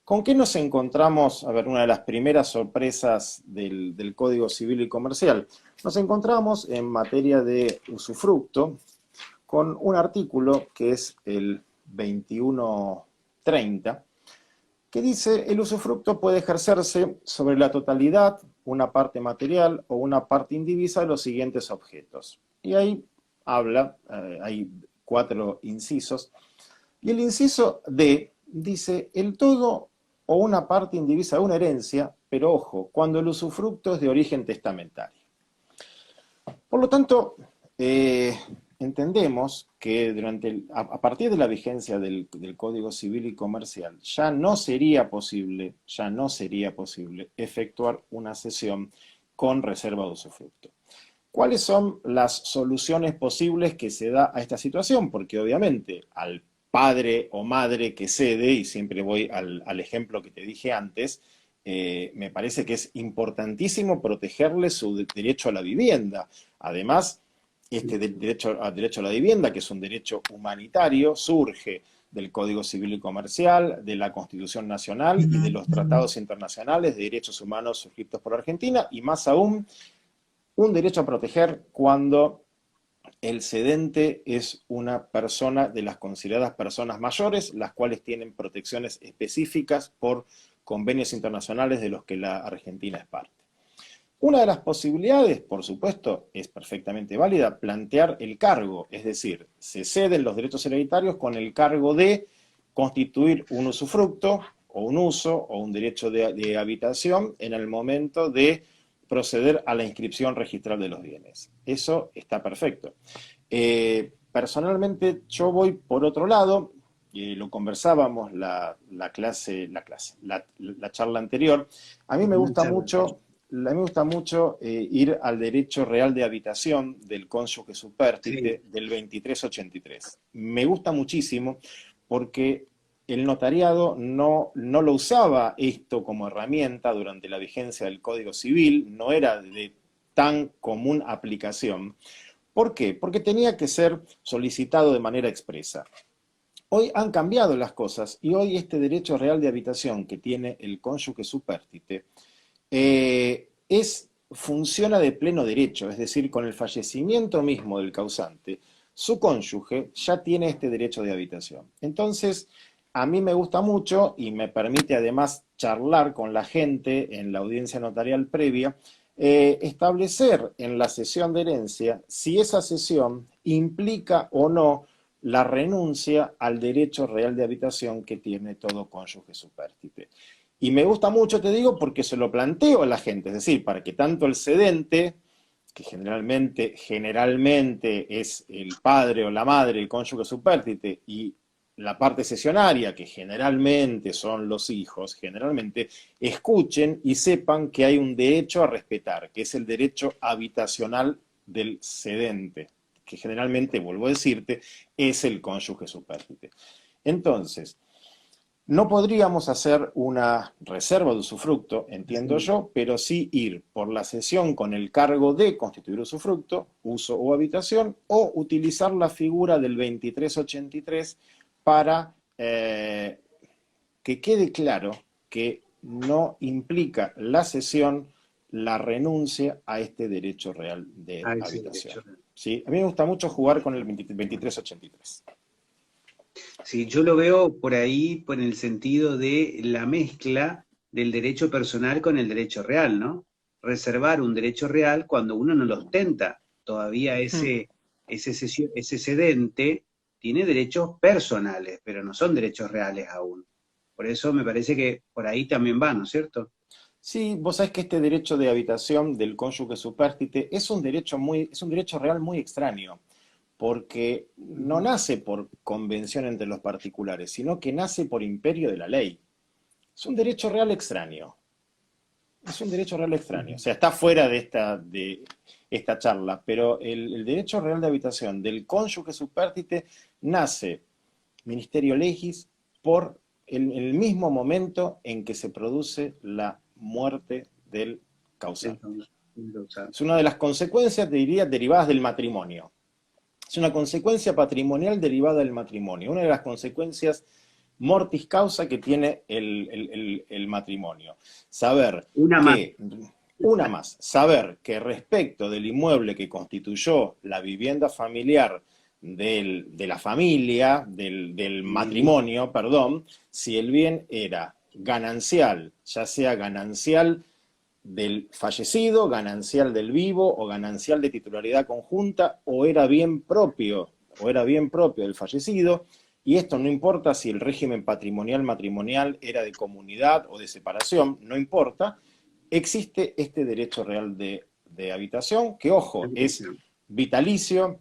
¿Con qué nos encontramos? A ver, una de las primeras sorpresas del Código Civil y Comercial. Nos encontramos en materia de usufructo con un artículo que es el 2130, que dice: el usufructo puede ejercerse sobre la totalidad, una parte material o una parte indivisa de los siguientes objetos. Y ahí habla, hay 4 incisos, y el inciso D dice: el todo o una parte indivisa de una herencia, pero ojo, cuando el usufructo es de origen testamentario. Por lo tanto, entendemos que a partir de la vigencia del Código Civil y Comercial ya no sería posible efectuar una cesión con reserva de usufructo. ¿Cuáles son las soluciones posibles que se da a esta situación? Porque obviamente al padre o madre que cede, y siempre voy al ejemplo que te dije antes, me parece que es importantísimo protegerle su derecho a la vivienda. Además, este derecho a la vivienda, que es un derecho humanitario, surge del Código Civil y Comercial, de la Constitución Nacional y de los tratados internacionales de derechos humanos suscritos por Argentina, y más aún, un derecho a proteger cuando el cedente es una persona de las consideradas personas mayores, las cuales tienen protecciones específicas por convenios internacionales de los que la Argentina es parte. Una de las posibilidades, por supuesto, es perfectamente válida, plantear el cargo, es decir, se ceden los derechos hereditarios con el cargo de constituir un usufructo, o un uso, o un derecho de habitación en el momento de proceder a la inscripción registral de los bienes. Eso está perfecto. Personalmente, yo voy por otro lado, lo conversábamos la charla anterior. A mí me gusta mucho ir al derecho real de habitación del cónyuge supérstite del 2383. Me gusta muchísimo porque el notariado no lo usaba esto como herramienta durante la vigencia del Código Civil, no era de tan común aplicación. ¿Por qué? Porque tenía que ser solicitado de manera expresa. Hoy han cambiado las cosas y hoy este derecho real de habitación que tiene el cónyuge supérstite funciona de pleno derecho, es decir, con el fallecimiento mismo del causante, su cónyuge ya tiene este derecho de habitación. Entonces, a mí me gusta mucho y me permite además charlar con la gente en la audiencia notarial previa, establecer en la cesión de herencia si esa cesión implica o no la renuncia al derecho real de habitación que tiene todo cónyuge supérstite. Y me gusta mucho, te digo, porque se lo planteo a la gente, es decir, para que tanto el cedente, que generalmente es el padre o la madre, el cónyuge supérstite, y la parte cesionaria, que generalmente son los hijos, generalmente escuchen y sepan que hay un derecho a respetar, que es el derecho habitacional del cedente, que generalmente, vuelvo a decirte, es el cónyuge supérstite. Entonces, no podríamos hacer una reserva de usufructo, entiendo yo, pero sí ir por la cesión con el cargo de constituir usufructo, uso o habitación, o utilizar la figura del 2383 para que quede claro que no implica la cesión la renuncia a este derecho real de habitación. ¿Sí? A mí me gusta mucho jugar con el 2383. Sí, yo lo veo por ahí, por el sentido de la mezcla del derecho personal con el derecho real, ¿no? Reservar un derecho real cuando uno no lo ostenta. Todavía ese cedente tiene derechos personales, pero no son derechos reales aún. Por eso me parece que por ahí también va, ¿no es cierto? Sí, vos sabés que este derecho de habitación del cónyuge supérstite es un derecho real muy extraño, porque no nace por convención entre los particulares, sino que nace por imperio de la ley. Es un derecho real extraño. Es un derecho real extraño. O sea, está fuera de esta charla, pero el derecho real de habitación del cónyuge supérstite nace ministerio legis por el mismo momento en que se produce la muerte del causante. Es una de las consecuencias, te diría, derivadas del matrimonio. Es una consecuencia patrimonial derivada del matrimonio, una de las consecuencias mortis causa que tiene el matrimonio. Saber que respecto del inmueble que constituyó la vivienda familiar de la familia, del matrimonio, perdón, si el bien era ganancial, ya sea ganancial del fallecido, ganancial del vivo o ganancial de titularidad conjunta, o era bien propio del fallecido, y esto no importa si el régimen patrimonial matrimonial era de comunidad o de separación, no importa, existe este derecho real de habitación, que ojo, es vitalicio,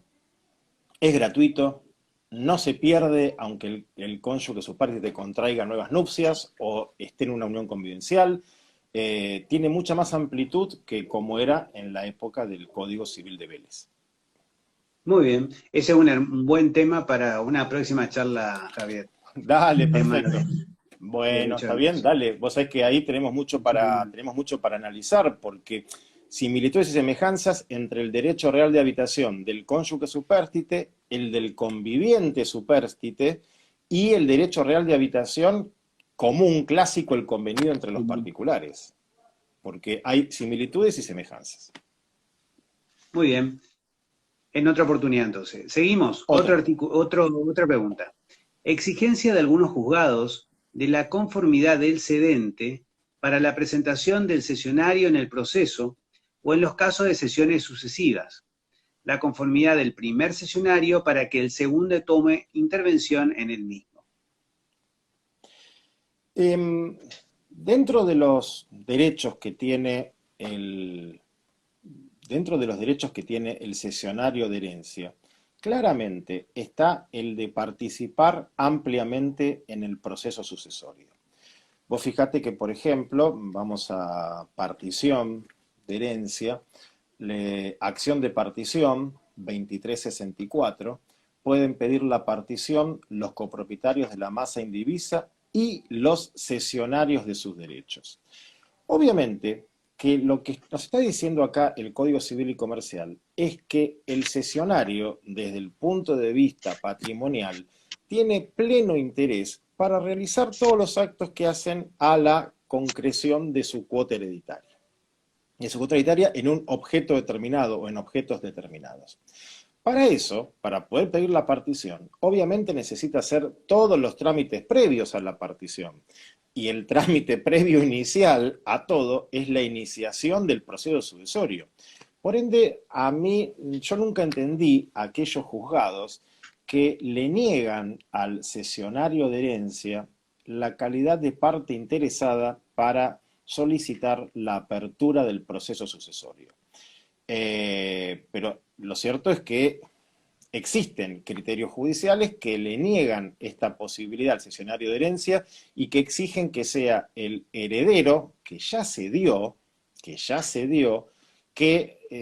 es gratuito, no se pierde aunque el cónyuge supérstite contraiga nuevas nupcias o esté en una unión convivencial. Tiene mucha más amplitud que como era en la época del Código Civil de Vélez. Muy bien, ese es un buen tema para una próxima charla, Javier. Dale, perfecto. Bueno, está bien, dale. Vos sabés que ahí tenemos mucho para analizar, porque similitudes y semejanzas entre el derecho real de habitación del cónyuge supérstite, el del conviviente supérstite y el derecho real de habitación común, clásico, el convenido entre los particulares. Porque hay similitudes y semejanzas. Muy bien. En otra oportunidad, entonces. Seguimos. Otra pregunta. Exigencia de algunos juzgados de la conformidad del cedente para la presentación del cesionario en el proceso o en los casos de sesiones sucesivas. La conformidad del primer cesionario para que el segundo tome intervención en el mismo. Dentro de los derechos que tiene el cesionario de herencia, claramente está el de participar ampliamente en el proceso sucesorio. Vos fijate que, por ejemplo, vamos a partición de herencia, acción de partición 2364, pueden pedir la partición los copropietarios de la masa indivisa y los cesionarios de sus derechos. Obviamente que lo que nos está diciendo acá el Código Civil y Comercial es que el cesionario, desde el punto de vista patrimonial, tiene pleno interés para realizar todos los actos que hacen a la concreción de su cuota hereditaria. De su cuota hereditaria en un objeto determinado o en objetos determinados. Para eso, para poder pedir la partición, obviamente necesita hacer todos los trámites previos a la partición. Y el trámite previo inicial a todo es la iniciación del proceso sucesorio. Por ende, yo nunca entendí a aquellos juzgados que le niegan al cesionario de herencia la calidad de parte interesada para solicitar la apertura del proceso sucesorio. Pero lo cierto es que existen criterios judiciales que le niegan esta posibilidad al cesionario de herencia y que exigen que sea el heredero, que ya se dio, que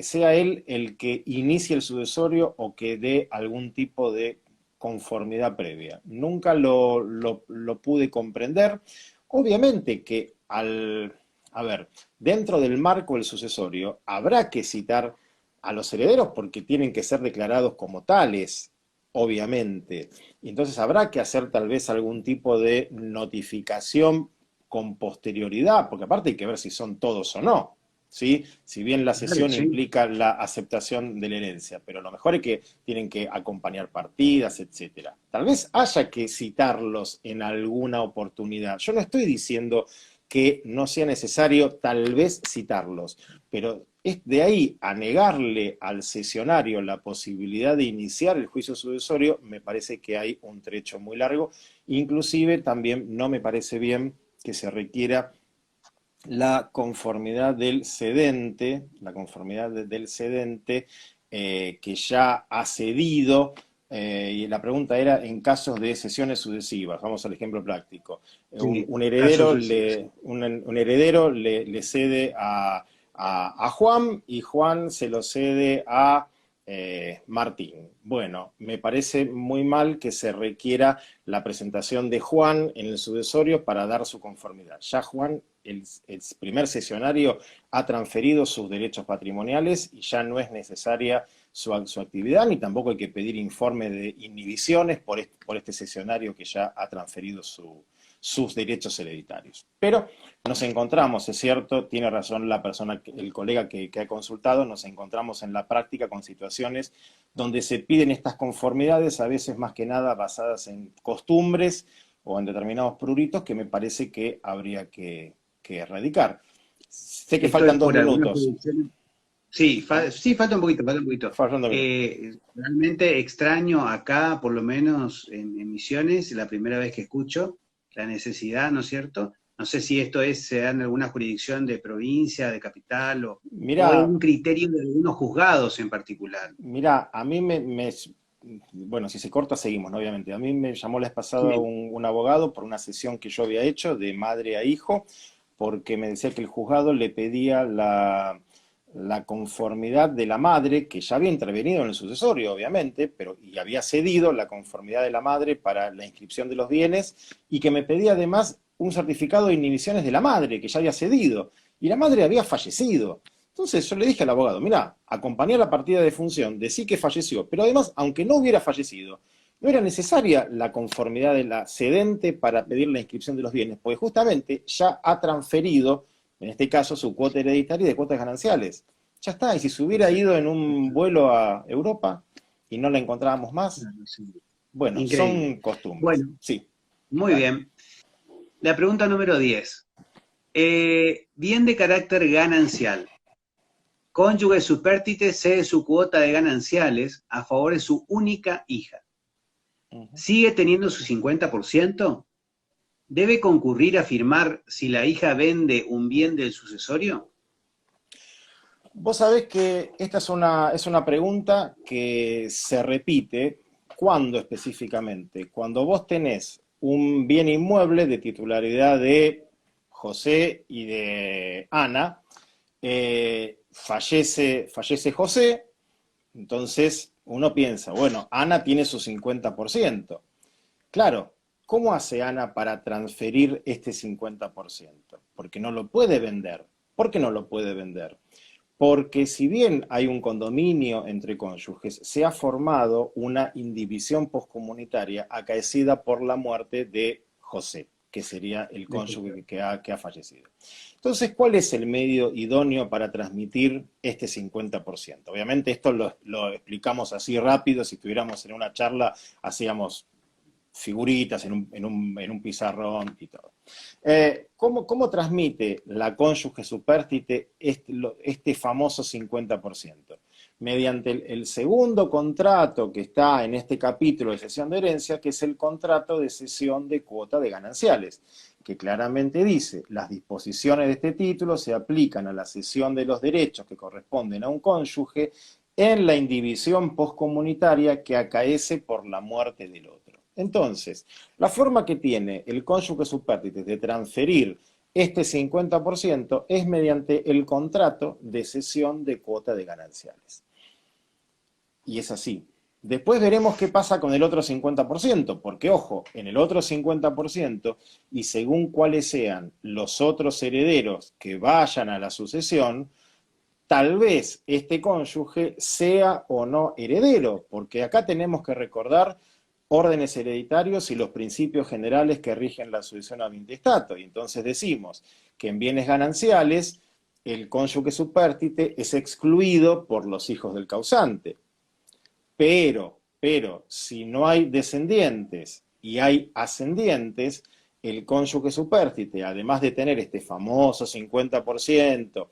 sea él el que inicie el sucesorio o que dé algún tipo de conformidad previa. Nunca lo pude comprender. Obviamente que dentro del marco del sucesorio habrá que citar a los herederos porque tienen que ser declarados como tales, obviamente. Y entonces habrá que hacer tal vez algún tipo de notificación con posterioridad, porque aparte hay que ver si son todos o no, ¿sí? Si bien la cesión implica la aceptación de la herencia, pero lo mejor es que tienen que acompañar partidas, etc. Tal vez haya que citarlos en alguna oportunidad. Yo no estoy diciendo que no sea necesario tal vez citarlos, pero es de ahí a negarle al cesionario la posibilidad de iniciar el juicio sucesorio, me parece que hay un trecho muy largo. Inclusive también no me parece bien que se requiera la conformidad del cedente, que ya ha cedido, y la pregunta era en casos de cesiones sucesivas. Vamos al ejemplo práctico. Sí, un heredero le cede a Juan y Juan se lo cede a Martín. Bueno, me parece muy mal que se requiera la presentación de Juan en el sucesorio para dar su conformidad. Ya Juan, el primer cesionario, ha transferido sus derechos patrimoniales y ya no es necesaria su actividad, ni tampoco hay que pedir informe de inhibiciones por este cesionario que ya ha transferido sus derechos hereditarios. Pero nos encontramos, es cierto, tiene razón el colega que ha consultado, nos encontramos en la práctica con situaciones donde se piden estas conformidades, a veces más que nada basadas en costumbres o en determinados pruritos que me parece que habría que erradicar. Sé que faltan 2 minutos. Sí, falta un poquito. Realmente extraño acá, por lo menos en Misiones, la primera vez que escucho la necesidad, ¿no es cierto? No sé si esto se da en alguna jurisdicción de provincia, de capital, o es un criterio de algunos juzgados en particular. Mirá, a mí bueno, si se corta seguimos, ¿no? Obviamente. A mí me llamó la vez pasada un abogado por una sesión que yo había hecho de madre a hijo, porque me decía que el juzgado le pedía la conformidad de la madre, que ya había intervenido en el sucesorio, obviamente, y había cedido la conformidad de la madre para la inscripción de los bienes, y que me pedía además un certificado de inhibiciones de la madre, que ya había cedido, y la madre había fallecido. Entonces yo le dije al abogado, mirá, acompañar la partida de función, decir que falleció, pero además, aunque no hubiera fallecido, no era necesaria la conformidad de la cedente para pedir la inscripción de los bienes, porque justamente ya ha transferido, en este caso, su cuota hereditaria de cuotas gananciales. Ya está, y si se hubiera ido en un vuelo a Europa y no la encontrábamos más, bueno, increíble. son costumbres. Bueno, sí. Muy bien. La pregunta número 10. Bien de carácter ganancial. Cónyuge supérstite cede su cuota de gananciales a favor de su única hija. ¿Sigue teniendo su 50%? ¿Debe concurrir a firmar si la hija vende un bien del sucesorio? Vos sabés que esta es una pregunta que se repite. ¿Cuándo específicamente? Cuando vos tenés un bien inmueble de titularidad de José y de Ana, fallece José, entonces uno piensa, bueno, Ana tiene su 50%. Claro, ¿cómo hace Ana para transferir este 50%? Porque no lo puede vender. ¿Por qué no lo puede vender? Porque si bien hay un condominio entre cónyuges, se ha formado una indivisión poscomunitaria acaecida por la muerte de José, que sería el cónyuge que ha fallecido. Entonces, ¿cuál es el medio idóneo para transmitir este 50%? Obviamente esto lo explicamos así rápido, si estuviéramos en una charla hacíamos figuritas en un pizarrón y todo. ¿Cómo transmite la cónyuge supérstite este famoso 50%? Mediante el segundo contrato que está en este capítulo de cesión de herencia, que es el contrato de cesión de cuota de gananciales, que claramente dice, las disposiciones de este título se aplican a la cesión de los derechos que corresponden a un cónyuge en la indivisión poscomunitaria que acaece por la muerte del otro. Entonces, la forma que tiene el cónyuge supérstite de transferir este 50% es mediante el contrato de cesión de cuota de gananciales. Y es así. Después veremos qué pasa con el otro 50%, porque ojo, en el otro 50%, y según cuáles sean los otros herederos que vayan a la sucesión, tal vez este cónyuge sea o no heredero, porque acá tenemos que recordar órdenes hereditarios y los principios generales que rigen la sucesión a intestato. Y entonces decimos que en bienes gananciales el cónyuge supérstite es excluido por los hijos del causante. Pero, si no hay descendientes y hay ascendientes, el cónyuge supérstite, además de tener este famoso 50%,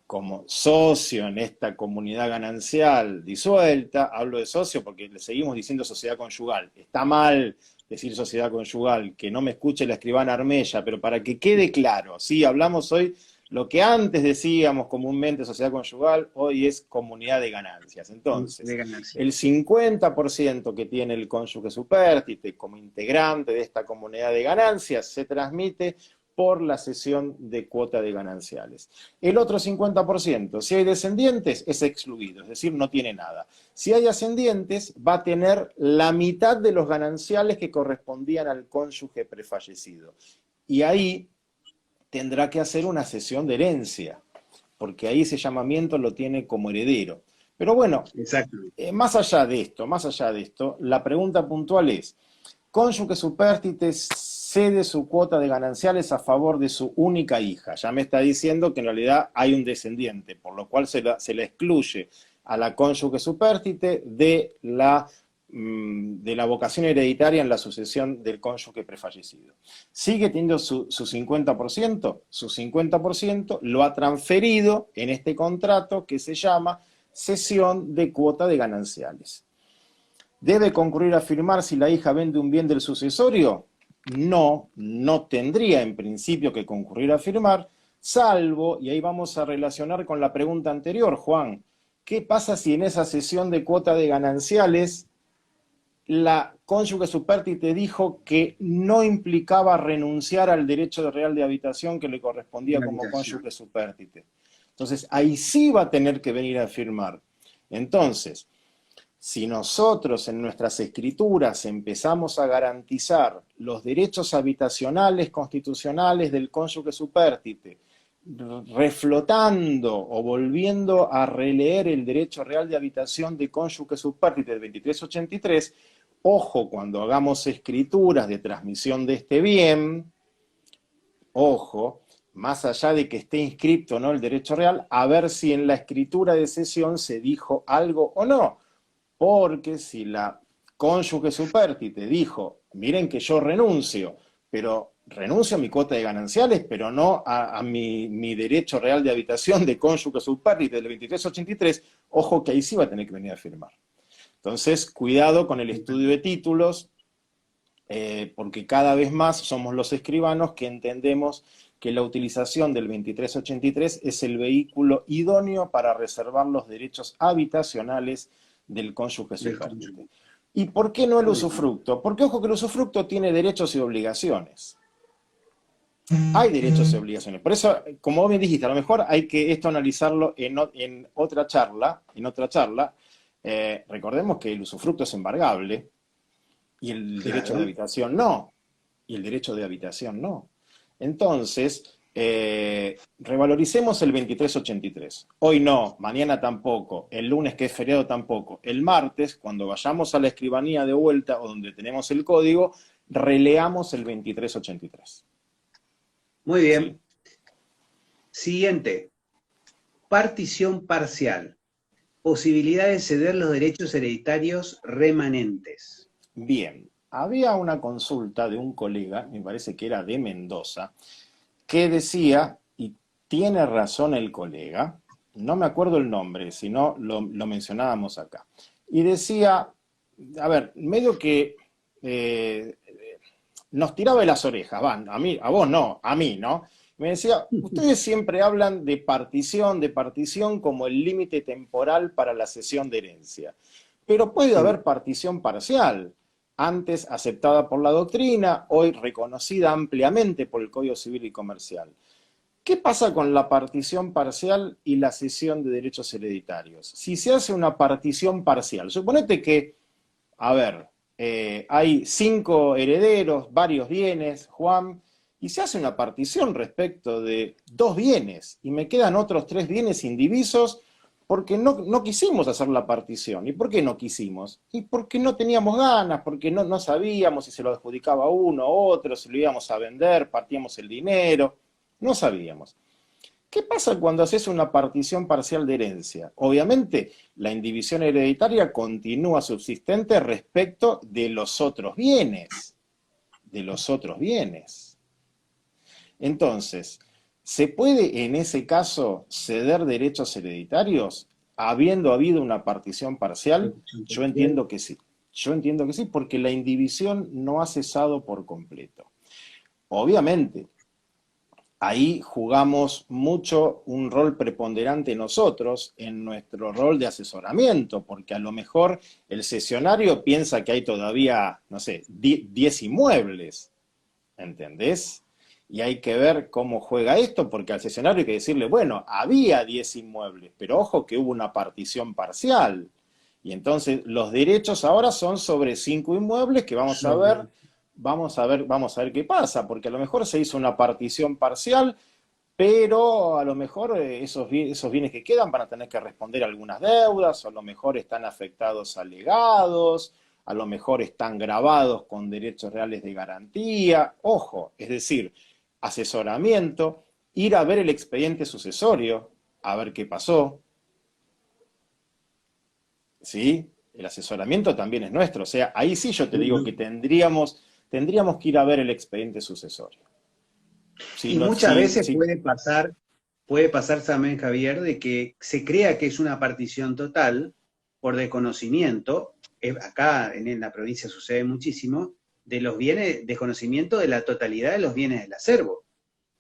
como socio en esta comunidad ganancial disuelta, hablo de socio porque le seguimos diciendo sociedad conyugal. Está mal decir sociedad conyugal, que no me escuche la escribana Armella, pero para que quede claro, sí, hablamos hoy, lo que antes decíamos comúnmente sociedad conyugal, hoy es comunidad de ganancias. Entonces, De ganancia. el 50% que tiene el cónyuge supérstite como integrante de esta comunidad de ganancias se transmite por la cesión de cuota de gananciales. El otro 50%, si hay descendientes, es excluido, es decir, no tiene nada. Si hay ascendientes, va a tener la mitad de los gananciales que correspondían al cónyuge prefallecido. Y ahí tendrá que hacer una cesión de herencia, porque ahí ese llamamiento lo tiene como heredero. Pero bueno, más allá de esto, la pregunta puntual es, cónyuge supérstite cede su cuota de gananciales a favor de su única hija. Ya me está diciendo que en realidad hay un descendiente, por lo cual se la excluye a la cónyuge supérstite de la vocación hereditaria en la sucesión del cónyuge prefallecido. ¿Sigue teniendo su 50%? Su 50% lo ha transferido en este contrato que se llama cesión de cuota de gananciales. ¿Debe concurrir a firmar si la hija vende un bien del sucesorio? No, no tendría en principio que concurrir a firmar, salvo, y ahí vamos a relacionar con la pregunta anterior, Juan, ¿qué pasa si en esa cesión de cuota de gananciales la cónyuge supérstite dijo que no implicaba renunciar al derecho real de habitación que le correspondía como cónyuge supérstite? Entonces, ahí sí va a tener que venir a firmar. Entonces, si nosotros en nuestras escrituras empezamos a garantizar los derechos habitacionales constitucionales del cónyuge supérstite, reflotando o volviendo a releer el derecho real de habitación de cónyuge supérstite del 2383, ojo, cuando hagamos escrituras de transmisión de este bien, ojo, más allá de que esté inscripto o no el derecho real, a ver si en la escritura de cesión se dijo algo o no. Porque si la cónyuge supérstite dijo, miren que yo renuncio, pero renuncio a mi cuota de gananciales, pero no a mi derecho real de habitación de cónyuge subpartite del 2383, ojo que ahí sí va a tener que venir a firmar. Entonces, cuidado con el estudio de títulos, porque cada vez más somos los escribanos que entendemos que la utilización del 2383 es el vehículo idóneo para reservar los derechos habitacionales del cónyuge subpartite. ¿Y por qué no el usufructo? Porque ojo que el usufructo tiene derechos y obligaciones. Hay derechos y obligaciones. Por eso, como vos me dijiste, a lo mejor hay que esto analizarlo en otra charla. Recordemos que el usufructo es embargable y el derecho de habitación no. Y el derecho de habitación no. Entonces, revaloricemos el 2383. Hoy no, mañana tampoco, el lunes que es feriado tampoco. El martes, cuando vayamos a la escribanía de vuelta o donde tenemos el código, releamos el 2383. Muy bien. ¿Sí? Siguiente. Partición parcial. Posibilidad de ceder los derechos hereditarios remanentes. Bien. Había una consulta de un colega, me parece que era de Mendoza, que decía, y tiene razón el colega, no me acuerdo el nombre, si no lo mencionábamos acá, y decía, a ver, medio que nos tiraba de las orejas, a mí, a vos no, a mí, ¿no? Me decía, ustedes siempre hablan de partición como el límite temporal para la cesión de herencia, pero puede haber partición parcial, antes aceptada por la doctrina, hoy reconocida ampliamente por el Código Civil y Comercial. ¿Qué pasa con la partición parcial y la cesión de derechos hereditarios? Si se hace una partición parcial, suponete que, a ver, hay 5 herederos, varios bienes, Juan, y se hace una partición respecto de 2 bienes, y me quedan otros 3 bienes indivisos, porque no quisimos hacer la partición. ¿Y por qué no quisimos? Y porque no teníamos ganas, porque no sabíamos si se lo adjudicaba uno o otro, si lo íbamos a vender, partíamos el dinero, no sabíamos. ¿Qué pasa cuando haces una partición parcial de herencia? Obviamente, la indivisión hereditaria continúa subsistente respecto de los otros bienes. Entonces, ¿se puede en ese caso ceder derechos hereditarios habiendo habido una partición parcial? Yo entiendo que sí. Porque la indivisión no ha cesado por completo. Obviamente, ahí jugamos mucho un rol preponderante nosotros en nuestro rol de asesoramiento, porque a lo mejor el cesionario piensa que hay todavía, no sé, 10 inmuebles, ¿entendés? Y hay que ver cómo juega esto, porque al cesionario hay que decirle, bueno, había 10 inmuebles, pero ojo que hubo una partición parcial. Y entonces los derechos ahora son sobre 5 inmuebles que vamos a ver qué pasa, porque a lo mejor se hizo una partición parcial, pero a lo mejor esos bienes que quedan van a tener que responder algunas deudas, o a lo mejor están afectados a legados, a lo mejor están grabados con derechos reales de garantía. Ojo, es decir, asesoramiento, ir a ver el expediente sucesorio, a ver qué pasó. ¿Sí? El asesoramiento también es nuestro. O sea, ahí sí yo te digo que tendríamos que ir a ver el expediente sucesorio. Y muchas veces puede pasar también, Javier, de que se crea que es una partición total por desconocimiento. Acá en la provincia sucede muchísimo, de los bienes, desconocimiento de la totalidad de los bienes del acervo,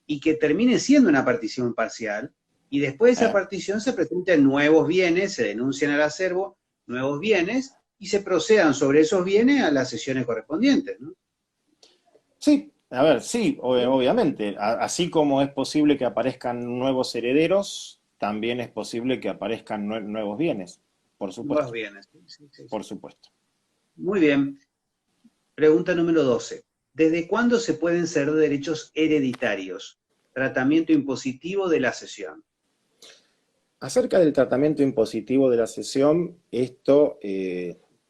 y que termine siendo una partición parcial, y después de esa partición se presenten nuevos bienes, se denuncian al acervo nuevos bienes, y se procedan sobre esos bienes a las sesiones correspondientes, ¿no? Sí, a ver, sí, obviamente. Así como es posible que aparezcan nuevos herederos, también es posible que aparezcan nuevos bienes, por supuesto. Nuevos bienes, sí. Por supuesto. Muy bien. Pregunta número 12. ¿Desde cuándo se pueden ceder derechos hereditarios? Tratamiento impositivo de la cesión. Acerca del tratamiento impositivo de la cesión, esto,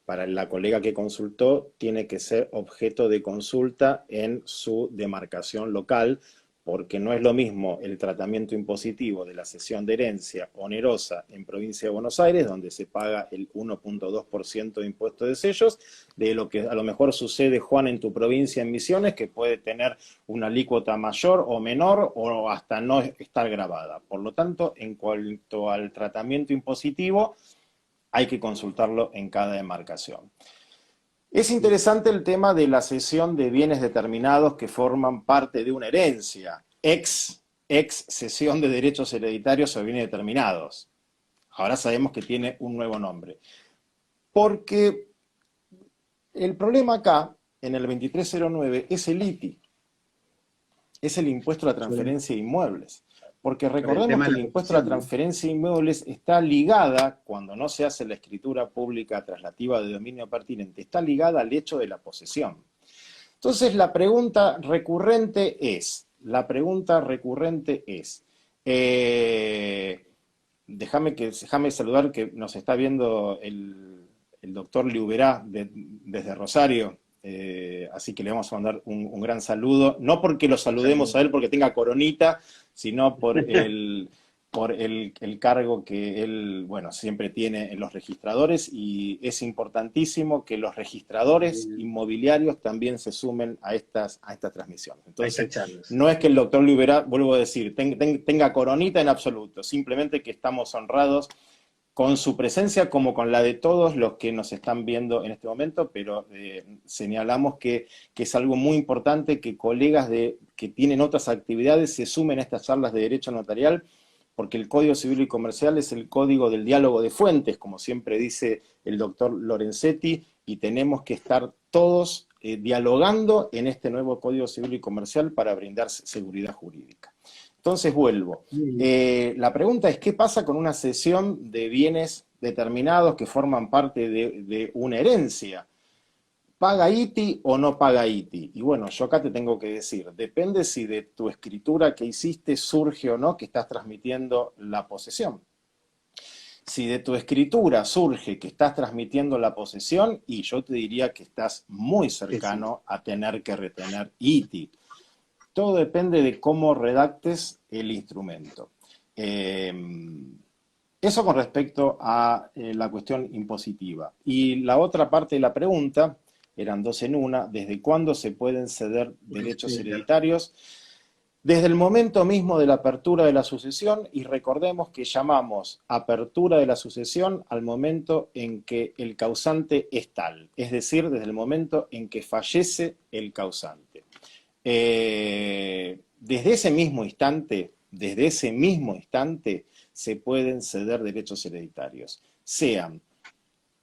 para la colega que consultó, tiene que ser objeto de consulta en su demarcación local, porque no es lo mismo el tratamiento impositivo de la cesión de herencia onerosa en provincia de Buenos Aires, donde se paga el 1,2% de impuesto de sellos, de lo que a lo mejor sucede, Juan, en tu provincia, en Misiones, que puede tener una alícuota mayor o menor o hasta no estar grabada. Por lo tanto, en cuanto al tratamiento impositivo, hay que consultarlo en cada demarcación. Es interesante el tema de la cesión de bienes determinados que forman parte de una herencia, ex cesión de derechos hereditarios o bienes determinados. Ahora sabemos que tiene un nuevo nombre. Porque el problema acá, en el 2309, es el ITI, es el impuesto a la transferencia de inmuebles. Porque recordemos que el impuesto a la transferencia de inmuebles está ligada, cuando no se hace la escritura pública traslativa de dominio pertinente, está ligada al hecho de la posesión. Entonces la pregunta recurrente es, déjame saludar que nos está viendo el doctor Liuberá desde Rosario. Así que le vamos a mandar un gran saludo, no porque lo saludemos a él porque tenga coronita, sino por el cargo que él, bueno, siempre tiene en los registradores, y es importantísimo que los registradores inmobiliarios también se sumen a esta transmisión. Entonces, no es que el doctor Liuberá, vuelvo a decir, tenga coronita en absoluto, simplemente que estamos honrados con su presencia como con la de todos los que nos están viendo en este momento, pero señalamos que es algo muy importante que colegas que tienen otras actividades se sumen a estas charlas de derecho notarial, porque el Código Civil y Comercial es el código del diálogo de fuentes, como siempre dice el doctor Lorenzetti, y tenemos que estar todos dialogando en este nuevo Código Civil y Comercial para brindar seguridad jurídica. Entonces vuelvo. La pregunta es, ¿qué pasa con una cesión de bienes determinados que forman parte de una herencia? ¿Paga ITI o no paga ITI? Y bueno, yo acá te tengo que decir, depende si de tu escritura que hiciste surge o no que estás transmitiendo la posesión. Si de tu escritura surge que estás transmitiendo la posesión, y yo te diría que estás muy cercano a tener que retener ITI. Todo depende de cómo redactes el instrumento. Eso con respecto a la cuestión impositiva. Y la otra parte de la pregunta, eran dos en una, ¿desde cuándo se pueden ceder derechos hereditarios? Desde el momento mismo de la apertura de la sucesión, y recordemos que llamamos apertura de la sucesión al momento en que el causante es tal, es decir, desde el momento en que fallece el causante. Desde ese mismo instante, se pueden ceder derechos hereditarios, sean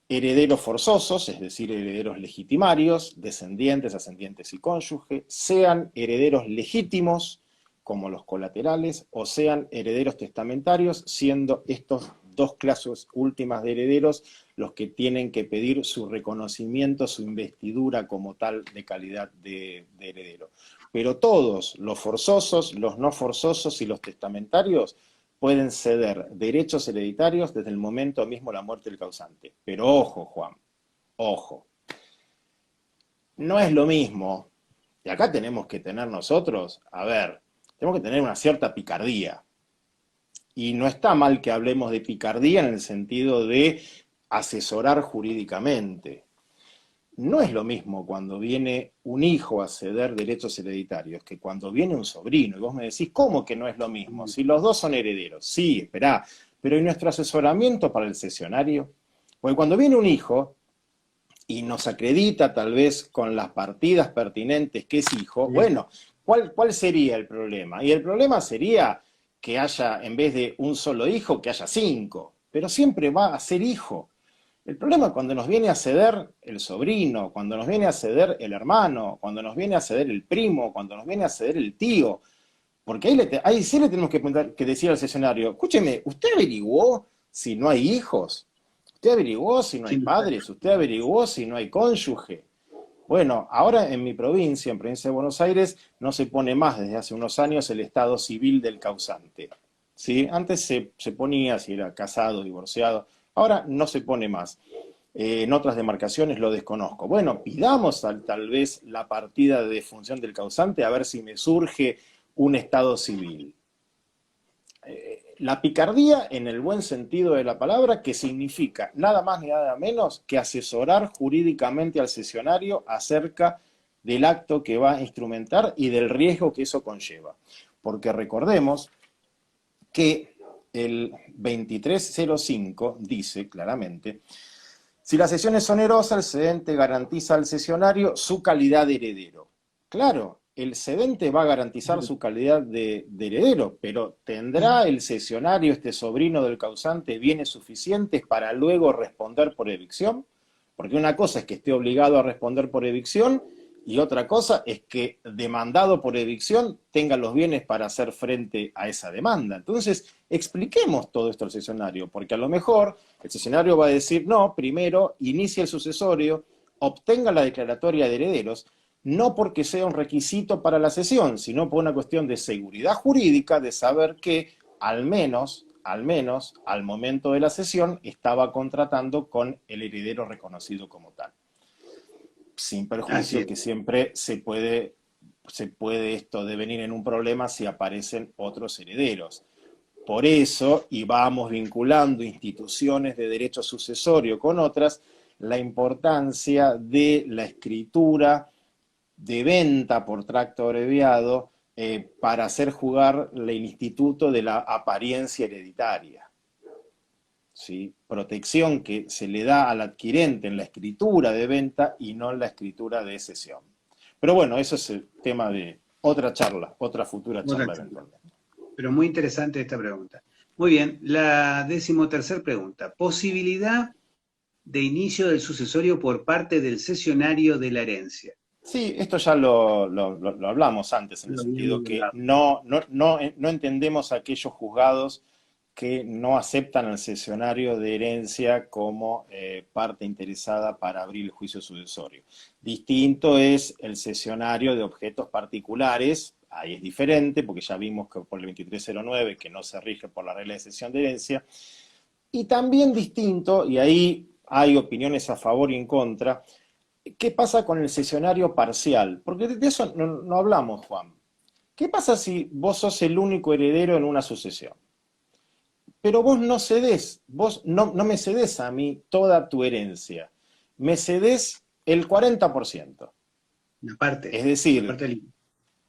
herederos forzosos, es decir, herederos legitimarios, descendientes, ascendientes y cónyuge, sean herederos legítimos, como los colaterales, o sean herederos testamentarios, siendo estos dos clases últimas de herederos los que tienen que pedir su reconocimiento, su investidura como tal de calidad de heredero. Pero todos, los forzosos, los no forzosos y los testamentarios, pueden ceder derechos hereditarios desde el momento mismo de la muerte del causante. Pero ojo, Juan, ojo. No es lo mismo, y acá tenemos que tener nosotros, tenemos que tener una cierta picardía. Y no está mal que hablemos de picardía en el sentido de asesorar jurídicamente. No es lo mismo cuando viene un hijo a ceder derechos hereditarios que cuando viene un sobrino. Y vos me decís, ¿cómo que no es lo mismo? Si los dos son herederos. Sí, esperá. Pero ¿y nuestro asesoramiento para el cesionario? Porque cuando viene un hijo y nos acredita tal vez con las partidas pertinentes que es hijo, bueno, ¿cuál sería el problema? Y el problema sería que haya, en vez de un solo hijo, que haya 5. Pero siempre va a ser hijo. El problema es cuando nos viene a ceder el sobrino, cuando nos viene a ceder el hermano, cuando nos viene a ceder el primo, cuando nos viene a ceder el tío. Porque ahí sí le tenemos que decir al cesionario, escúcheme, ¿usted averiguó si no hay hijos? ¿Usted averiguó si no hay padres? ¿Usted averiguó si no hay cónyuge? Bueno, ahora en mi provincia, en provincia de Buenos Aires, no se pone más desde hace unos años el estado civil del causante. ¿Sí? Antes se ponía si era casado, divorciado. Ahora no se pone más. En otras demarcaciones lo desconozco. Bueno, pidamos tal vez la partida de defunción del causante a ver si me surge un estado civil. La picardía, en el buen sentido de la palabra, que significa nada más ni nada menos que asesorar jurídicamente al cesionario acerca del acto que va a instrumentar y del riesgo que eso conlleva. Porque recordemos que el 2305 dice claramente: si la cesión es onerosa, el cedente garantiza al cesionario su calidad de heredero. Claro, el cedente va a garantizar su calidad de heredero, pero ¿tendrá el cesionario, este sobrino del causante, bienes suficientes para luego responder por evicción? Porque una cosa es que esté obligado a responder por evicción y otra cosa es que, demandado por evicción, tenga los bienes para hacer frente a esa demanda. Entonces, expliquemos todo esto al cesionario, porque a lo mejor el cesionario va a decir: no, primero inicie el sucesorio, obtenga la declaratoria de herederos, no porque sea un requisito para la cesión, sino por una cuestión de seguridad jurídica, de saber que al menos, al momento de la cesión, estaba contratando con el heredero reconocido como tal. Sin perjuicio que siempre se puede esto devenir en un problema si aparecen otros herederos. Por eso, y vamos vinculando instituciones de derecho sucesorio con otras, la importancia de la escritura de venta por tracto abreviado para hacer jugar el instituto de la apariencia hereditaria. ¿Sí? Protección que se le da al adquirente en la escritura de venta y no en la escritura de cesión. Pero bueno, eso es el tema de otra charla, otra futura charla eventualmente. Pero muy interesante esta pregunta. Muy bien, la 13ª pregunta. Posibilidad de inicio del sucesorio por parte del cesionario de la herencia. Sí, esto ya lo hablamos antes, en el sentido que no entendemos a aquellos juzgados que no aceptan al cesionario de herencia como parte interesada para abrir el juicio sucesorio. Distinto es el cesionario de objetos particulares, ahí es diferente, porque ya vimos que por el 2309, que no se rige por la regla de cesión de herencia, y también distinto, y ahí hay opiniones a favor y en contra, ¿qué pasa con el cesionario parcial? Porque de eso no hablamos, Juan. ¿Qué pasa si vos sos el único heredero en una sucesión? Pero vos no cedés, vos no me cedés a mí toda tu herencia, me cedés el 40%. Una parte. Es decir,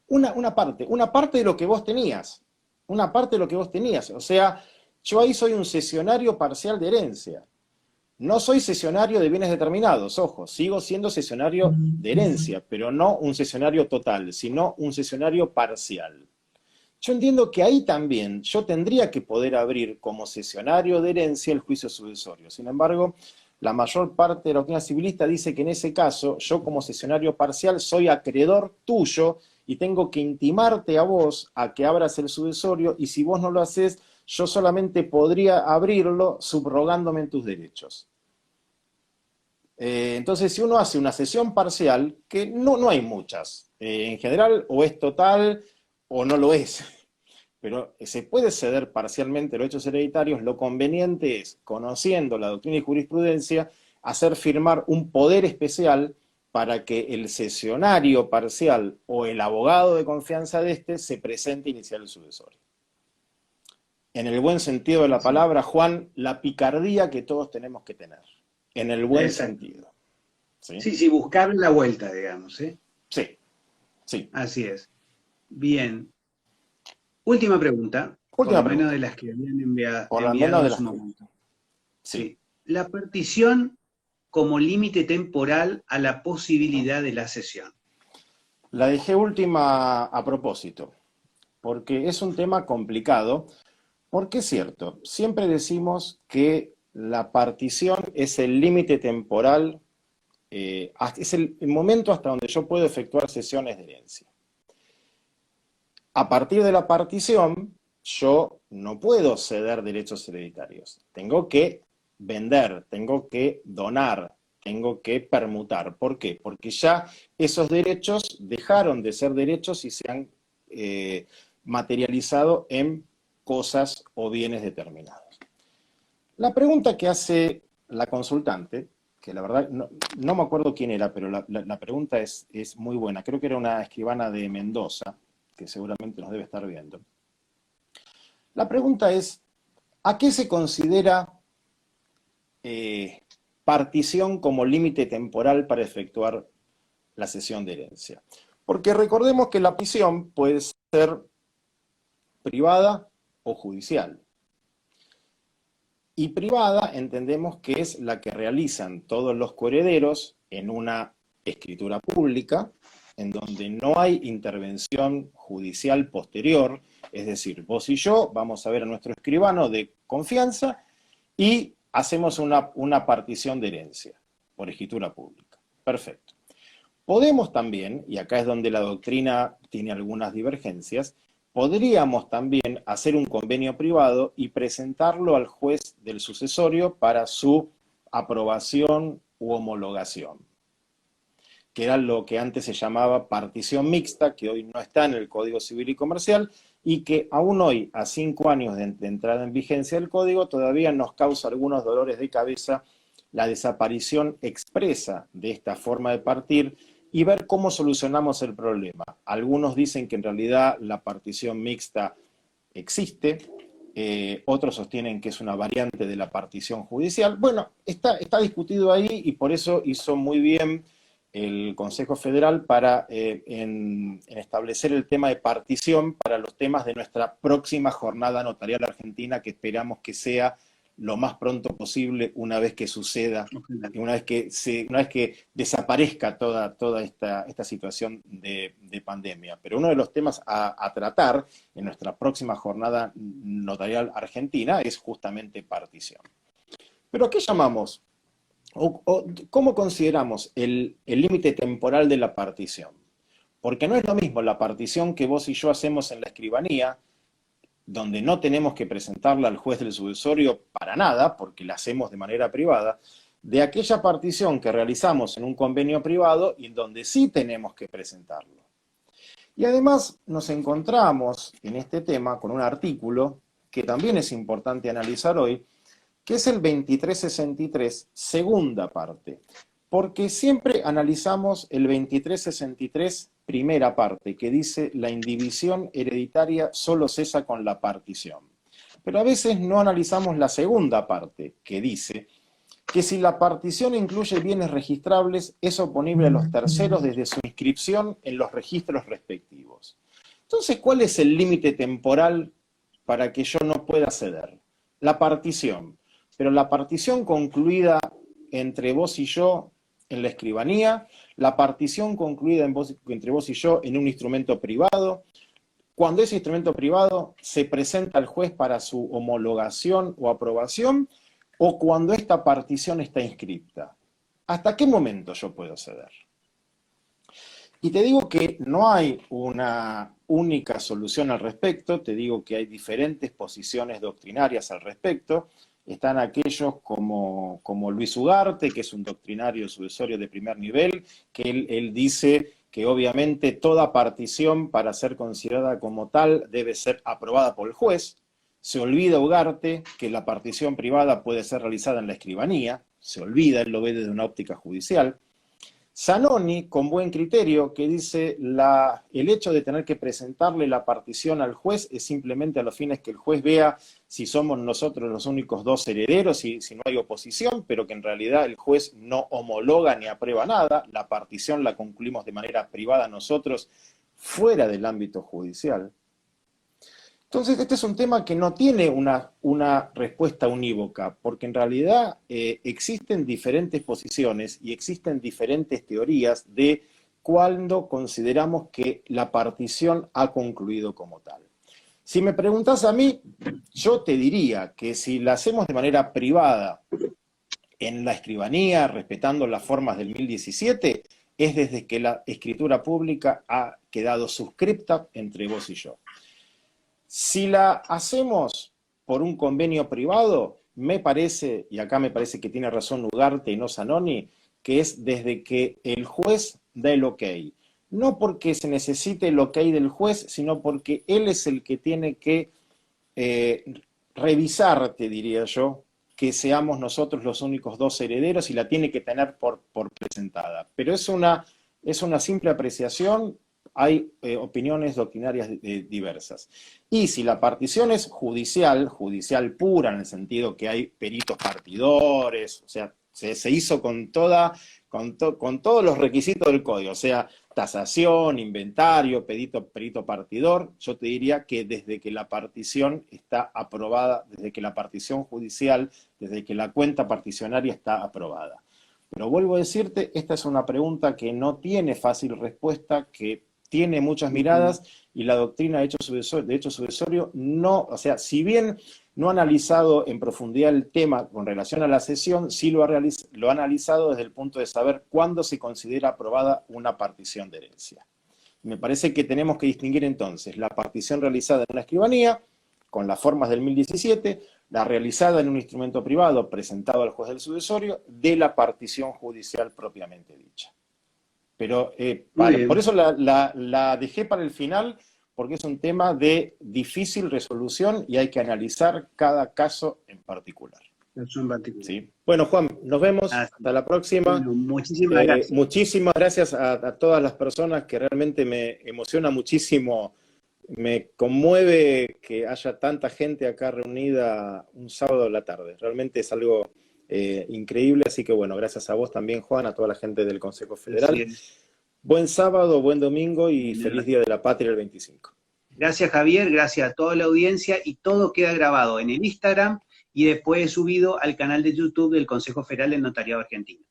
una parte de lo que vos tenías, una parte de lo que vos tenías. O sea, yo ahí soy un cesionario parcial de herencia. No soy cesionario de bienes determinados, ojo, sigo siendo cesionario de herencia, pero no un cesionario total, sino un cesionario parcial. Yo entiendo que ahí también yo tendría que poder abrir como cesionario de herencia el juicio sucesorio. Sin embargo, la mayor parte de la doctrina civilista dice que en ese caso, yo como cesionario parcial soy acreedor tuyo y tengo que intimarte a vos a que abras el sucesorio, y si vos no lo haces, yo solamente podría abrirlo subrogándome en tus derechos. Entonces, si uno hace una cesión parcial, que no hay muchas, en general o es total o no lo es, pero se puede ceder parcialmente los hechos hereditarios, lo conveniente es, conociendo la doctrina y jurisprudencia, hacer firmar un poder especial para que el cesionario parcial o el abogado de confianza de éste se presente a iniciar el sucesorio. En el buen sentido de la palabra, Juan, la picardía que todos tenemos que tener. En el buen sentido. Sí, buscar la vuelta, digamos. Sí. Así es. Bien. Última pregunta. Por lo menos de las que habían enviado en su momento. Sí. La partición como límite temporal a la posibilidad de la cesión. La dejé última a propósito, porque es un tema complicado, porque es cierto, siempre decimos que la partición es el límite temporal, es el momento hasta donde yo puedo efectuar cesiones de herencia. A partir de la partición, yo no puedo ceder derechos hereditarios. Tengo que vender, tengo que donar, tengo que permutar. ¿Por qué? Porque ya esos derechos dejaron de ser derechos y se han materializado en cosas o bienes determinados. La pregunta que hace la consultante, que la verdad no me acuerdo quién era, pero la pregunta es muy buena. Creo que era una escribana de Mendoza, que seguramente nos debe estar viendo. La pregunta es, ¿a qué se considera partición como límite temporal para efectuar la cesión de herencia? Porque recordemos que la partición puede ser privada o judicial. Y privada entendemos que es la que realizan todos los coherederos en una escritura pública, en donde no hay intervención judicial posterior, es decir, vos y yo vamos a ver a nuestro escribano de confianza y hacemos una partición de herencia por escritura pública. Perfecto. Podemos también, y acá es donde la doctrina tiene algunas divergencias, podríamos también hacer un convenio privado y presentarlo al juez del sucesorio para su aprobación u homologación, que era lo que antes se llamaba partición mixta, que hoy no está en el Código Civil y Comercial, y que aún hoy, a 5 años de entrada en vigencia del Código, todavía nos causa algunos dolores de cabeza la desaparición expresa de esta forma de partir y ver cómo solucionamos el problema. Algunos dicen que en realidad la partición mixta existe, otros sostienen que es una variante de la partición judicial. Bueno, está discutido ahí y por eso hizo muy bien el Consejo Federal para en establecer el tema de partición para los temas de nuestra próxima jornada notarial argentina, que esperamos que sea lo más pronto posible una vez que suceda, una vez que desaparezca toda esta situación de pandemia. Pero uno de los temas a tratar en nuestra próxima jornada notarial argentina es justamente partición. ¿Pero qué llamamos? ¿Cómo consideramos el límite temporal de la partición? Porque no es lo mismo la partición que vos y yo hacemos en la escribanía, donde no tenemos que presentarla al juez del sucesorio para nada, porque la hacemos de manera privada, de aquella partición que realizamos en un convenio privado y en donde sí tenemos que presentarlo. Y además nos encontramos en este tema con un artículo que también es importante analizar hoy, que es el 2363, segunda parte, porque siempre analizamos el 2363, primera parte, que dice la indivisión hereditaria solo cesa con la partición. Pero a veces no analizamos la segunda parte, que dice que si la partición incluye bienes registrables, es oponible a los terceros desde su inscripción en los registros respectivos. Entonces, ¿cuál es el límite temporal para que yo no pueda ceder? La partición. Pero la partición concluida entre vos y yo en la escribanía, la partición concluida entre vos y yo en un instrumento privado, cuando ese instrumento privado se presenta al juez para su homologación o aprobación, o cuando esta partición está inscripta. ¿Hasta qué momento yo puedo ceder? Y te digo que no hay una única solución al respecto, te digo que hay diferentes posiciones doctrinarias al respecto. Están aquellos como Luis Ugarte, que es un doctrinario sucesorio de primer nivel, que él dice que obviamente toda partición para ser considerada como tal debe ser aprobada por el juez. Se olvida Ugarte que la partición privada puede ser realizada en la escribanía, se olvida, él lo ve desde una óptica judicial. Zanoni, con buen criterio, que dice el hecho de tener que presentarle la partición al juez es simplemente a los fines que el juez vea si somos nosotros los únicos dos herederos y si no hay oposición, pero que en realidad el juez no homologa ni aprueba nada, la partición la concluimos de manera privada nosotros fuera del ámbito judicial. Entonces, este es un tema que no tiene una respuesta unívoca, porque en realidad existen diferentes posiciones y existen diferentes teorías de cuándo consideramos que la partición ha concluido como tal. Si me preguntás a mí, yo te diría que si la hacemos de manera privada en la escribanía, respetando las formas del 1017, es desde que la escritura pública ha quedado suscripta entre vos y yo. Si la hacemos por un convenio privado, me parece, y acá me parece que tiene razón Ugarte y no Zanoni, que es desde que el juez da el ok. No porque se necesite el ok del juez, sino porque él es el que tiene que revisar, te diría yo, que seamos nosotros los únicos dos herederos y la tiene que tener por presentada. Pero es una simple apreciación. hay opiniones doctrinarias diversas. Y si la partición es judicial, judicial pura, en el sentido que hay peritos partidores, o sea, se hizo con todos los requisitos del código, o sea, tasación, inventario, perito partidor, yo te diría que desde que la partición está aprobada, desde que la partición judicial, desde que la cuenta particionaria está aprobada. Pero vuelvo a decirte, esta es una pregunta que no tiene fácil respuesta, que tiene muchas miradas, y la doctrina de hecho sucesorio no, o sea, si bien no ha analizado en profundidad el tema con relación a la cesión, sí lo ha analizado desde el punto de saber cuándo se considera aprobada una partición de herencia. Me parece que tenemos que distinguir entonces la partición realizada en una escribanía, con las formas del 1017, la realizada en un instrumento privado presentado al juez del sucesorio, de la partición judicial propiamente dicha. Pero por eso la dejé para el final, porque es un tema de difícil resolución y hay que analizar cada caso en particular. ¿Sí? Bueno, Juan, nos vemos. Hasta la próxima. Bueno, muchísimas gracias. Muchísimas gracias a todas las personas, que realmente me emociona muchísimo. Me conmueve que haya tanta gente acá reunida un sábado a la tarde. Realmente es algo increíble, así que bueno, gracias a vos también, Juan, a toda la gente del Consejo Federal. Buen sábado, buen domingo y feliz Día de la Patria el 25. Gracias, Javier, gracias a toda la audiencia, y todo queda grabado en el Instagram y después subido al canal de YouTube del Consejo Federal del Notariado Argentino.